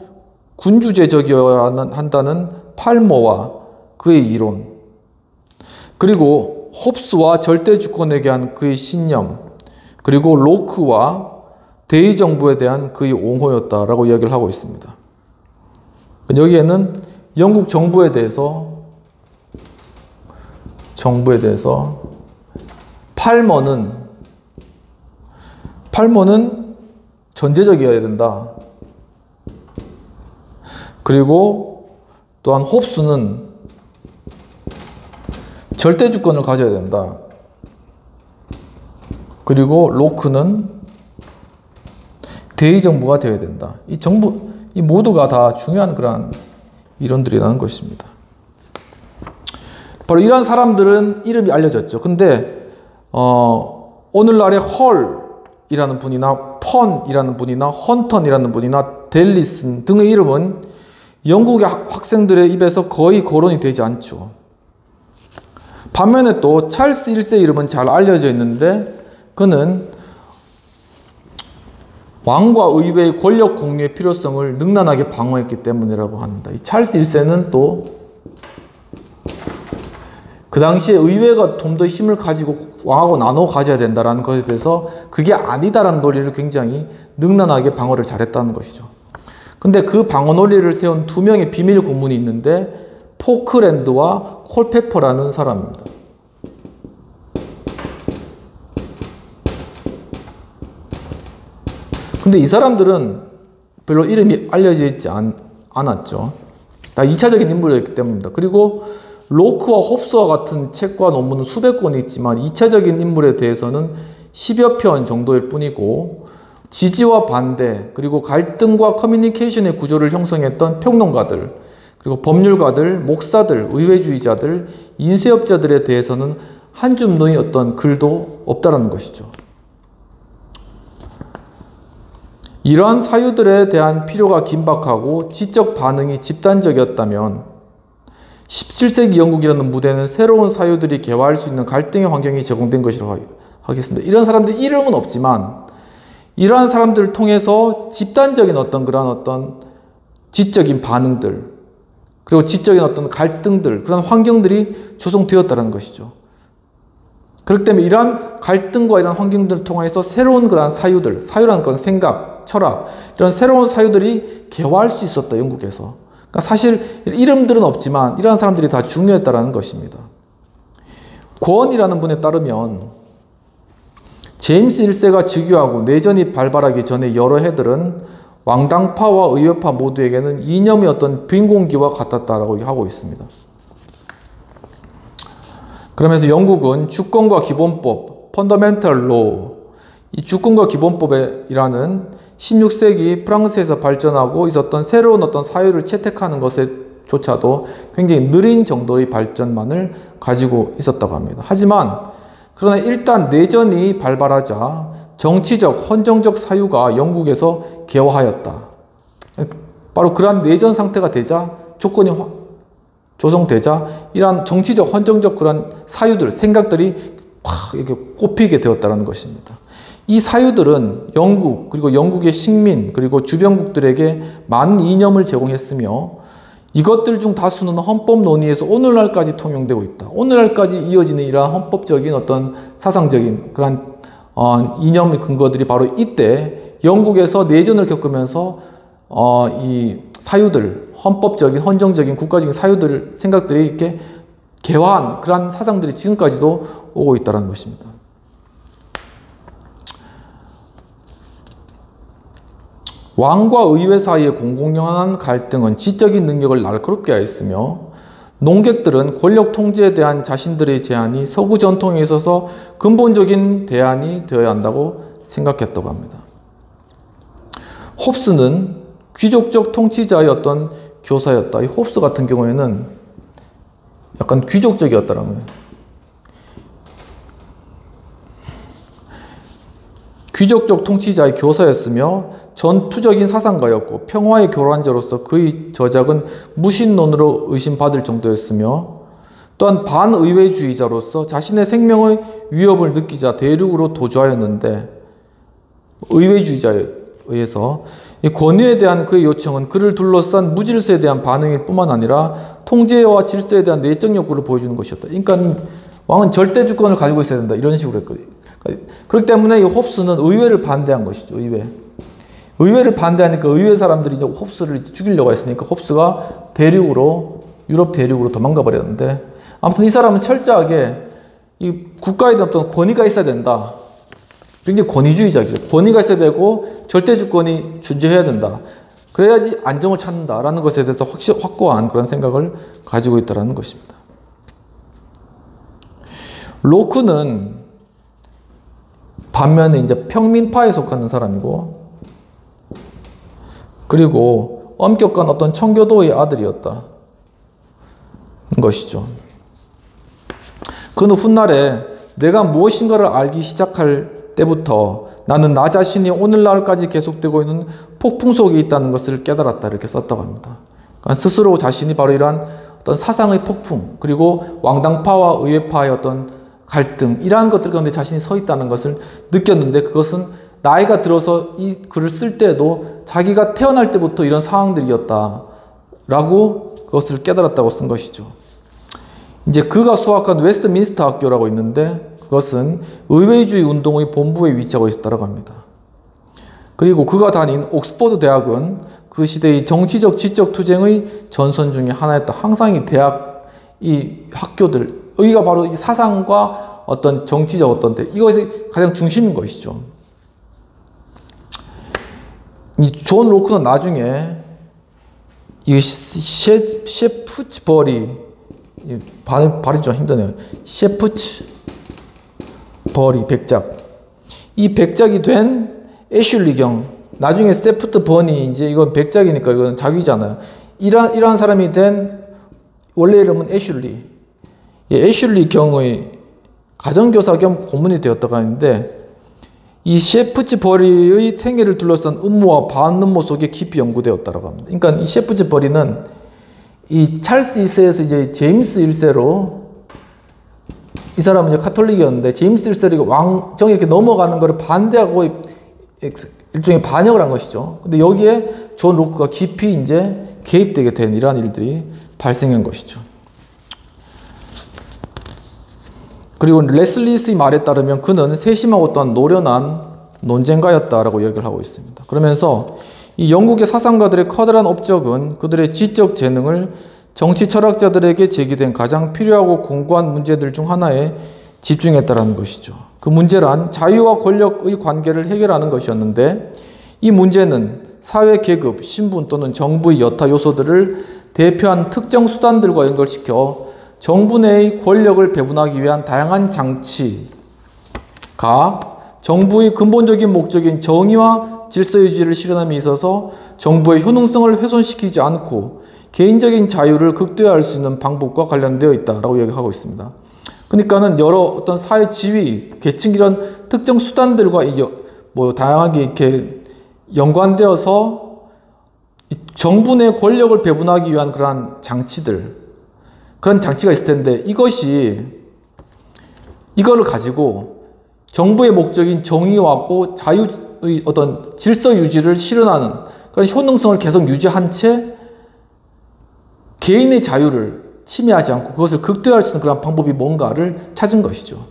군주제적이어야 한다는 팔머와 그의 이론, 그리고 홉스와 절대주권에 대한 그의 신념, 그리고 로크와 대의정부에 대한 그의 옹호였다라고 이야기를 하고 있습니다. 여기에는 영국 정부에 대해서 팔머는 전제적이어야 된다. 그리고 또한 홉스는 절대주권을 가져야 된다. 그리고 로크는 대의정부가 되어야 된다. 이 모두가 다 중요한 그런 이론들이라는 것입니다. 바로 이러한 사람들은 이름이 알려졌죠. 근데 오늘날의 헐이라는 분이나 펀이라는 분이나 헌턴이라는 분이나 델리슨 등의 이름은 영국의 학생들의 입에서 거의 거론이 되지 않죠. 반면에 또 찰스 1세 이름은 잘 알려져 있는데 그는 왕과 의회의 권력 공유의 필요성을 능란하게 방어했기 때문이라고 합니다. 이 찰스 1세는 또 그 당시에 의회가 좀 더 힘을 가지고 왕하고 나눠 가져야 된다는 것에 대해서 그게 아니다라는 논리를 굉장히 능란하게 방어를 잘했다는 것이죠. 근데 그 방어 논리를 세운 두 명의 비밀 고문이 있는데 포크랜드와 콜페퍼라는 사람입니다. 근데 이 사람들은 별로 이름이 알려져 있지 않았죠. 다 2차적인 인물이었기 때문입니다. 그리고 로크와 홉스와 같은 책과 논문은 수백 권이 있지만 2차적인 인물에 대해서는 10여 편 정도일 뿐이고 지지와 반대 그리고 갈등과 커뮤니케이션의 구조를 형성했던 평론가들 그리고 법률가들, 목사들, 의회주의자들, 인쇄업자들에 대해서는 한 줌의 어떤 글도 없다라는 것이죠. 이러한 사유들에 대한 필요가 긴박하고 지적 반응이 집단적이었다면 17세기 영국이라는 무대는 새로운 사유들이 개화할 수 있는 갈등의 환경이 제공된 것이라고 하겠습니다. 이런 사람들 이름은 없지만 이러한 사람들을 통해서 집단적인 그런 지적인 반응들 그리고 지적인 갈등들 그런 환경들이 조성되었다는 것이죠. 그렇기 때문에 이러한 갈등과 이런 환경들을 통해서 새로운 그런 사유라는 건 생각, 철학 이런 새로운 사유들이 개화할 수 있었다 영국에서. 그러니까 사실 이름들은 없지만 이러한 사람들이 다 중요했다는 것입니다. 권이라는 분에 따르면 제임스 1세가 즉위하고 내전이 발발하기 전에 여러 해들은 왕당파와 의회파 모두에게는 이념의 빈공기와 같았다라고 하고 있습니다. 그러면서 영국은 주권과 기본법, 펀더멘털 로, 이 주권과 기본법이라는 16세기 프랑스에서 발전하고 있었던 새로운 사유를 채택하는 것에조차도 굉장히 느린 정도의 발전만을 가지고 있었다고 합니다. 하지만 그러나 일단 내전이 발발하자 정치적, 헌정적 사유가 영국에서 개화하였다. 바로 그러한 내전 상태가 되자 조건이 조성되자 이러한 정치적, 헌정적 그런 사유들, 생각들이 확 이렇게 꼽히게 되었다는 것입니다. 이 사유들은 영국, 그리고 영국의 식민, 그리고 주변국들에게 많은 이념을 제공했으며 이것들 중 다수는 헌법 논의에서 오늘날까지 통용되고 있다. 오늘날까지 이어지는 이러한 헌법적인 사상적인 그런 이념의 근거들이 바로 이때 영국에서 내전을 겪으면서 이 사유들, 헌법적인, 헌정적인, 국가적인 사유들, 생각들이 이렇게 개화한 그러한 사상들이 지금까지도 오고 있다는 것입니다. 왕과 의회 사이의 공공연한 갈등은 지적인 능력을 날카롭게 하였으며 농객들은 권력 통제에 대한 자신들의 제안이 서구 전통에 있어서 근본적인 대안이 되어야 한다고 생각했다고 합니다. 홉스는 귀족적 통치자의 교사였다. 이 홉스 같은 경우에는 약간 귀족적이었다는 거예요. 귀족적 통치자의 교사였으며 전투적인 사상가였고 평화의 교란자로서 그의 저작은 무신론으로 의심받을 정도였으며 또한 반의회주의자로서 자신의 생명의 위협을 느끼자 대륙으로 도주하였는데 의회주의자에 의해서 이 권위에 대한 그의 요청은 그를 둘러싼 무질서에 대한 반응일 뿐만 아니라 통제와 질서에 대한 내적 욕구를 보여주는 것이었다. 그러니까 왕은 절대 주권을 가지고 있어야 된다. 이런 식으로 했거든요. 그렇기 때문에 이 홉스는 의회를 반대한 것이죠. 의회를 반대하니까 의회 사람들이 이제 홉스를 죽이려고 했으니까 홉스가 유럽 대륙으로 도망가 버렸는데 아무튼 이 사람은 철저하게 이 국가에 대한 권위가 있어야 된다. 굉장히 권위주의자죠. 권위가 있어야 되고 절대 주권이 존재해야 된다. 그래야지 안정을 찾는다라는 것에 대해서 확고한 그런 생각을 가지고 있다는 것입니다. 로크는 반면에 이제 평민파에 속하는 사람이고 그리고 엄격한 청교도의 아들이었다 것이죠. 그는 훗날에 내가 무엇인가를 알기 시작할 때부터 나는 나 자신이 오늘날까지 계속되고 있는 폭풍 속에 있다는 것을 깨달았다 이렇게 썼다고 합니다. 그러니까 스스로 자신이 바로 이러한 사상의 폭풍 그리고 왕당파와 의회파의 갈등 이러한 것들 가운데 자신이 서 있다는 것을 느꼈는데 그것은 나이가 들어서 이 글을 쓸 때도 자기가 태어날 때부터 이런 상황들이었다 라고 그것을 깨달았다고 쓴 것이죠. 이제 그가 수학한 웨스트민스터 학교라고 있는데 그것은 의회주의 운동의 본부에 위치하고 있었다고 합니다. 그리고 그가 다닌 옥스퍼드 대학은 그 시대의 정치적 지적 투쟁의 전선 중에 하나였다. 항상 이 대학, 이 학교들, 여기가 바로 이 사상과 어떤 정치적 어떤 데, 이것이 가장 중심인 것이죠. 이 존 로크는 나중에 이 셰프츠버리, 발음이 좀 힘드네요. 셰프츠버리 백작. 이 백작이 된 애슐리경, 나중에 세프트 버니, 이제 이건 백작이니까 이건 자기잖아요. 이러한 사람이 된 원래 이름은 애슐리. 애슐리 경의 가정교사 겸 고문이 되었다고 하는데 이 셰프츠버리의 생애를 둘러싼 음모와 반음모 속에 깊이 연구되었다고 합니다. 그러니까 이 셰프츠버리는 이 찰스 2세에서 이제 제임스 1세로 이 사람은 이제 카톨릭이었는데 제임스 1세로 왕정이 이렇게 넘어가는 것을 반대하고 일종의 반역을 한 것이죠. 근데 여기에 존 로크가 깊이 이제 개입되게 된 이러한 일들이 발생한 것이죠. 그리고 레슬리스의 말에 따르면 그는 세심하고 또한 노련한 논쟁가였다라고 얘기를 하고 있습니다. 그러면서 이 영국의 사상가들의 커다란 업적은 그들의 지적 재능을 정치 철학자들에게 제기된 가장 필요하고 공고한 문제들 중 하나에 집중했다라는 것이죠. 그 문제란 자유와 권력의 관계를 해결하는 것이었는데 이 문제는 사회 계급, 신분 또는 정부의 여타 요소들을 대표한 특정 수단들과 연결시켜 정부 내의 권력을 배분하기 위한 다양한 장치가 정부의 근본적인 목적인 정의와 질서 유지를 실현함에 있어서 정부의 효능성을 훼손시키지 않고 개인적인 자유를 극대화할 수 있는 방법과 관련되어 있다라고 얘기하고 있습니다. 그러니까는 여러 어떤 사회 지위, 계층 이런 특정 수단들과 다양하게 이렇게 연관되어서 정부 내 권력을 배분하기 위한 그러한 장치들, 그런 장치가 있을 텐데 이거를 가지고 정부의 목적인 정의하고 자유의 어떤 질서 유지를 실현하는 그런 효능성을 계속 유지한 채 개인의 자유를 침해하지 않고 그것을 극대화할 수 있는 그런 방법이 뭔가를 찾은 것이죠.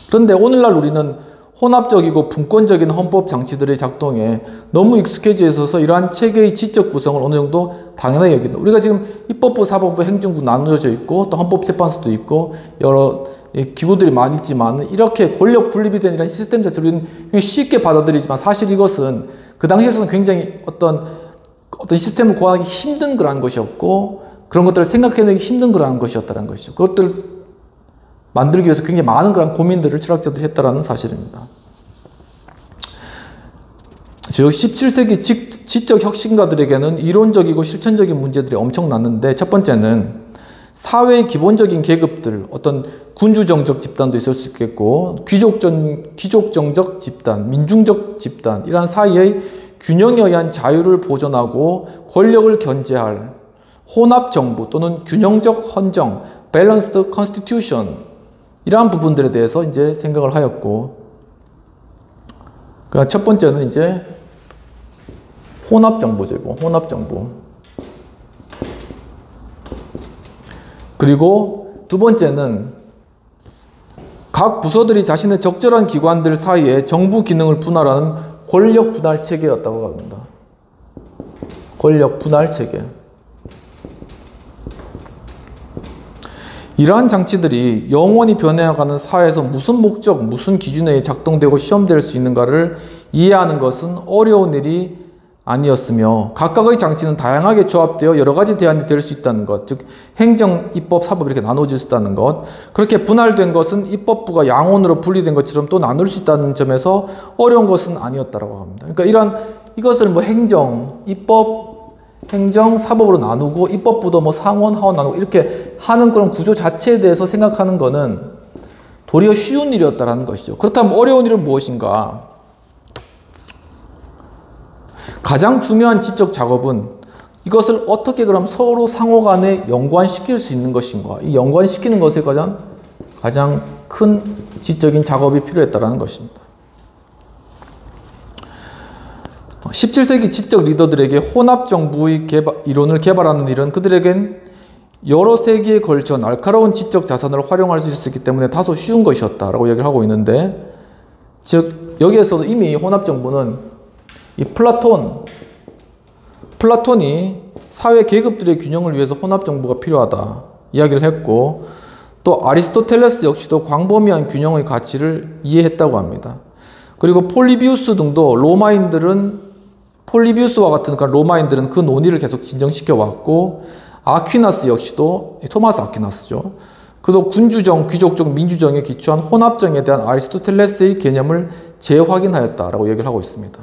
그런데 오늘날 우리는 혼합적이고 분권적인 헌법 장치들의 작동에 너무 익숙해져 있어서 이러한 체계의 지적 구성을 어느 정도 당연하게 여긴다. 우리가 지금 입법부, 사법부, 행정부 나누어져 있고 또 헌법재판소도 있고 여러 기구들이 많이 있지만 이렇게 권력 분립이 된 이런 시스템 자체를 우리는 쉽게 받아들이지만 사실 이것은 그 당시에서는 굉장히 어떤 시스템을 구하기 힘든 그러한 것이었고 그런 것들을 생각해내기 힘든 그러한 것이었다는 것이죠. 그것들을 만들기 위해서 굉장히 많은 그런 고민들을 철학자들이 했다는 사실입니다. 즉 17세기 지적 혁신가들에게는 이론적이고 실천적인 문제들이 엄청났는데 첫 번째는 사회의 기본적인 계급들, 어떤 군주정적 집단도 있을 수 있겠고 귀족정적 집단, 민중적 집단 이런 사이의 균형에 의한 자유를 보존하고 권력을 견제할 혼합정부 또는 균형적 헌정, 밸런스드 컨스티튜션 이러한 부분들에 대해서 이제 생각을 하였고, 그러니까 첫 번째는 이제 혼합정부죠, 혼합정부. 그리고 두 번째는 각 부서들이 자신의 적절한 기관들 사이에 정부 기능을 분할하는 권력 분할 체계였다고 합니다. 권력 분할 체계. 이러한 장치들이 영원히 변해가는 사회에서 무슨 목적, 무슨 기준에 작동되고 시험될 수 있는가를 이해하는 것은 어려운 일이 아니었으며 각각의 장치는 다양하게 조합되어 여러 가지 대안이 될 수 있다는 것, 즉 행정, 입법, 사법 이렇게 나눠질 수 있다는 것, 그렇게 분할된 것은 입법부가 양원으로 분리된 것처럼 또 나눌 수 있다는 점에서 어려운 것은 아니었다고 합니다. 그러니까 이것을 행정, 입법, 행정, 사법으로 나누고 입법부도 상원, 하원 나누고 이렇게 하는 그런 구조 자체에 대해서 생각하는 것은 도리어 쉬운 일이었다는 것이죠. 그렇다면 어려운 일은 무엇인가? 가장 중요한 지적 작업은 이것을 어떻게 그럼 서로 상호 간에 연관시킬 수 있는 것인가? 이 연관시키는 것에 가장 큰 지적인 작업이 필요했다는 것입니다. 17세기 지적 리더들에게 혼합정부의 이론을 개발하는 일은 그들에겐 여러 세기에 걸쳐 날카로운 지적 자산을 활용할 수 있었기 때문에 다소 쉬운 것이었다라고 얘기를 하고 있는데, 즉 여기에서도 이미 혼합정부는 이 플라톤이 사회 계급들의 균형을 위해서 혼합정부가 필요하다 이야기를 했고, 또 아리스토텔레스 역시도 광범위한 균형의 가치를 이해했다고 합니다. 그리고 폴리비우스 등도 폴리비우스와 같은 로마인들은 그 논의를 계속 진정시켜 왔고, 아퀴나스 역시도, 토마스 아퀴나스죠. 그도 군주정, 귀족정, 민주정에 기초한 혼합정에 대한 아리스토텔레스의 개념을 재확인하였다라고 얘기를 하고 있습니다.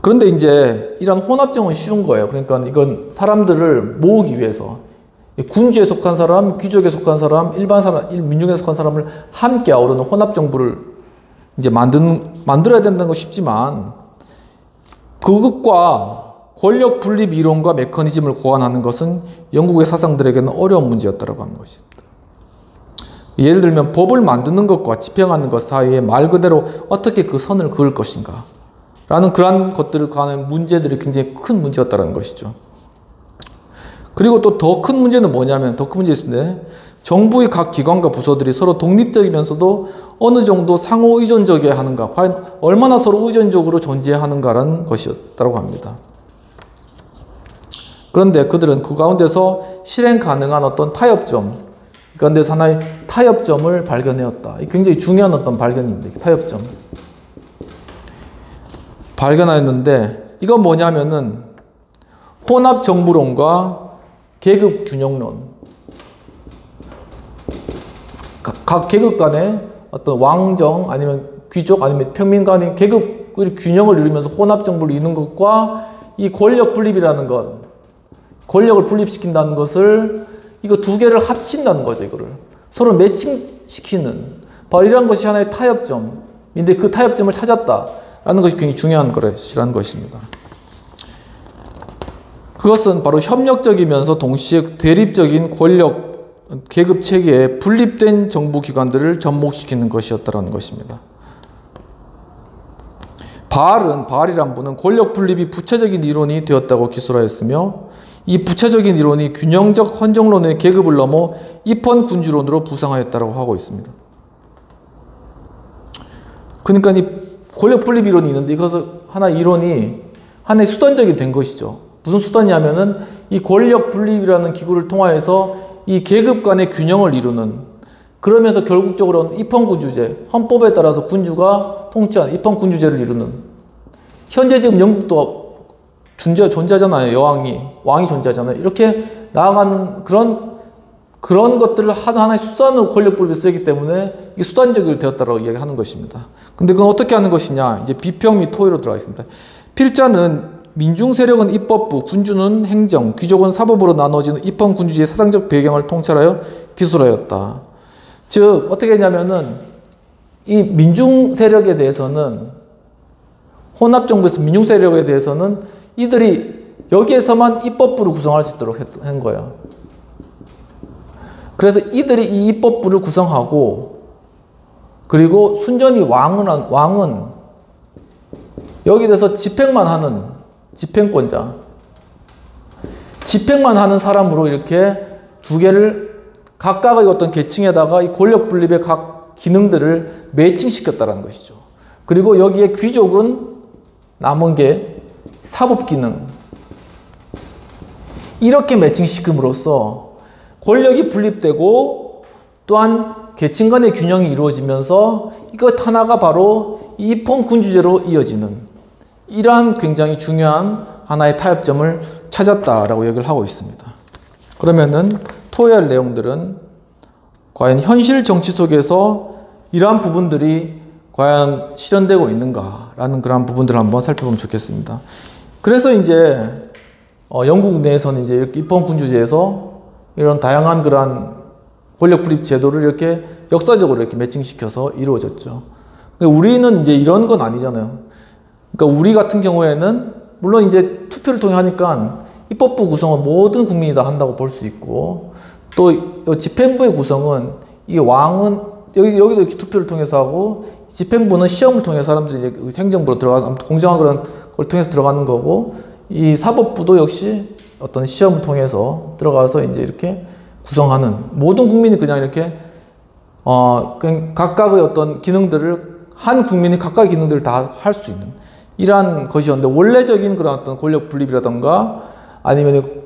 그런데 이제 이런 혼합정은 쉬운 거예요. 그러니까 이건 사람들을 모으기 위해서 군주에 속한 사람, 귀족에 속한 사람, 일반 사람, 민중에 속한 사람을 함께 아우르는 혼합정부를 이제 만들어야 된다는 거 쉽지만, 그것과 권력 분립 이론과 메커니즘을 고안하는 것은 영국의 사상들에게는 어려운 문제였다고 하는 것입니다. 예를 들면 법을 만드는 것과 집행하는 것 사이에 말 그대로 어떻게 그 선을 그을 것인가 라는 그러한 것들을 관한 문제들이 굉장히 큰 문제였다는 것이죠. 그리고 또 더 큰 문제는 뭐냐면, 더 큰 문제 있는데, 정부의 각 기관과 부서들이 서로 독립적이면서도 어느 정도 상호 의존적이어야 하는가, 과연 얼마나 서로 의존적으로 존재하는가라는 것이었다고 합니다. 그런데 그들은 그 가운데서 실행 가능한 어떤 타협점, 이 가운데서 하나의 타협점을 발견해왔다. 굉장히 중요한 어떤 발견입니다. 타협점. 발견하였는데, 이건 뭐냐면은 혼합정부론과 계급균형론, 각 계급 간의 어떤 왕정 아니면 귀족 아니면 평민 간의 계급 균형을 이루면서 혼합정부를 이루는 것과 이 권력 분립이라는 것, 권력을 분립시킨다는 것을, 이거 두 개를 합친다는 거죠. 이거를 서로 매칭시키는, 바로 이런 것이 하나의 타협점인데, 그 타협점을 찾았다라는 것이 굉장히 중요한 것이라는 것입니다. 그것은 바로 협력적이면서 동시에 대립적인 권력 계급 체계에 분립된 정부 기관들을 접목시키는 것이었다는 것입니다. 바알이란 분은 권력 분립이 부차적인 이론이 되었다고 기술하였으며, 이 부차적인 이론이 균형적 헌정론의 계급을 넘어 입헌군주론으로 부상하였다고 하고 있습니다. 그러니까 이 권력 분립 이론이 있는데, 이것은 하나의 이론이 하나의 수단적이 된 것이죠. 무슨 수단이냐면은 이 권력 분립이라는 기구를 통하여서 이 계급 간의 균형을 이루는, 그러면서 결국적으로는 입헌군주제, 헌법에 따라서 군주가 통치하는 입헌군주제를 이루는, 현재 지금 영국도 존재하잖아요. 왕이 존재하잖아요. 이렇게 나아가는 그런 것들을 하나의 수단으로 권력 분립을 쓰기 때문에 이게 수단적으로 되었다라고 이야기하는 것입니다. 근데 그건 어떻게 하는 것이냐? 이제 비평 및 토의로 들어가 있습니다. 필자는 민중 세력은 입법부, 군주는 행정, 귀족은 사법으로 나눠지는 입헌군주제의 사상적 배경을 통찰하여 기술하였다. 즉 어떻게 했냐면은 이 민중 세력에 대해서는, 혼합정부에서 민중 세력에 대해서는 이들이 여기에서만 입법부를 구성할 수 있도록 한 거예요. 그래서 이들이 이 입법부를 구성하고, 그리고 순전히 왕은 여기 대해서 집행만 하는 집행권자, 집행만 하는 사람으로 이렇게 두 개를 각각의 어떤 계층에다가 이 권력 분립의 각 기능들을 매칭시켰다는 것이죠. 그리고 여기에 귀족은 남은 게 사법 기능, 이렇게 매칭시킴으로써 권력이 분립되고 또한 계층 간의 균형이 이루어지면서 이것 하나가 바로 입헌군주제로 이어지는, 이러한 굉장히 중요한 하나의 타협점을 찾았다라고 얘기를 하고 있습니다. 그러면은 토의할 내용들은 과연 현실 정치 속에서 이러한 부분들이 과연 실현되고 있는가라는 그런 부분들을 한번 살펴보면 좋겠습니다. 그래서 이제 영국 내에서는 이제 이렇게 입헌군주제에서 이런 다양한 그러한 권력 분립 제도를 이렇게 역사적으로 이렇게 매칭시켜서 이루어졌죠. 우리는 이제 이런 건 아니잖아요. 그러니까 우리 같은 경우에는 물론 이제 투표를 통해 하니까 입법부 구성은 모든 국민이 다 한다고 볼 수 있고, 또 집행부의 구성은 이 왕은 여기도 이렇게 투표를 통해서 하고, 집행부는 시험을 통해 사람들이 이제 행정부로 들어가는, 공정한 그런 걸 통해서 들어가는 거고, 이 사법부도 역시 어떤 시험을 통해서 들어가서 이제 이렇게 구성하는, 모든 국민이 그냥 이렇게 그냥 각각의 어떤 기능들을, 한 국민이 각각의 기능들을 다 할 수 있는 이러한 것이었는데, 원래적인 그런 어떤 권력 분립이라던가 아니면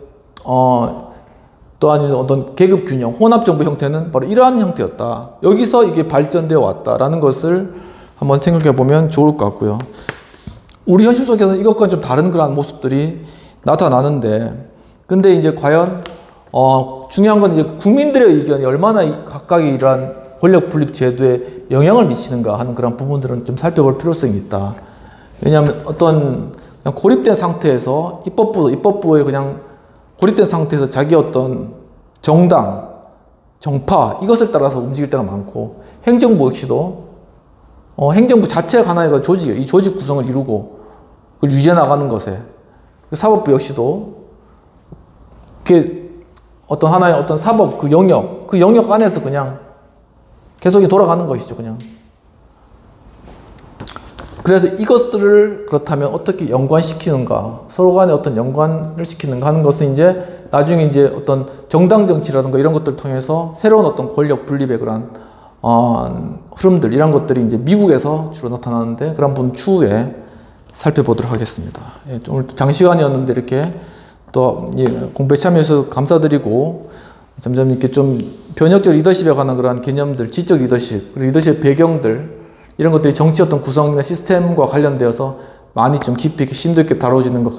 또 아니면 어떤 계급 균형, 혼합 정부 형태는 바로 이러한 형태였다. 여기서 이게 발전되어 왔다라는 것을 한번 생각해 보면 좋을 것 같고요. 우리 현실 속에서는 이것과는 좀 다른 그런 모습들이 나타나는데, 근데 이제 과연 중요한 건 이제 국민들의 의견이 얼마나 각각의 이러한 권력 분립 제도에 영향을 미치는가 하는 그런 부분들은 좀 살펴볼 필요성이 있다. 왜냐하면 어떤 그냥 고립된 상태에서 입법부에 그냥 고립된 상태에서 자기 어떤 정당, 정파 이것을 따라서 움직일 때가 많고, 행정부 역시도 행정부 자체가 하나의 조직이에요. 이 조직 구성을 이루고 그걸 유지해 나가는 것에, 사법부 역시도 그 어떤 하나의 어떤 사법 그 영역 안에서 그냥 계속 돌아가는 것이죠, 그냥. 그래서 이것들을 그렇다면 어떻게 연관시키는가, 서로 간에 어떤 연관을 시키는가 하는 것은 이제 나중에 이제 어떤 정당 정치라든가 이런 것들을 통해서 새로운 어떤 권력 분립의 그런 흐름들, 이런 것들이 이제 미국에서 주로 나타나는데, 그런 부분 추후에 살펴보도록 하겠습니다. 예, 좀 오늘 장시간이었는데 이렇게 또 공부에 참여해 주셔서 감사드리고, 점점 이렇게 좀 변혁적 리더십에 관한 그런 개념들, 지적 리더십, 그리고 리더십의 배경들, 이런 것들이 정치 어떤 구성이나 시스템과 관련되어서 많이 좀 깊이 있게 심도 있게 다뤄지는 것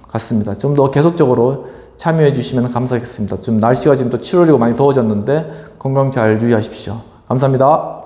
같습니다. 좀 더 계속적으로 참여해 주시면 감사하겠습니다. 좀 날씨가 지금 또 7월이고 많이 더워졌는데 건강 잘 유의하십시오. 감사합니다.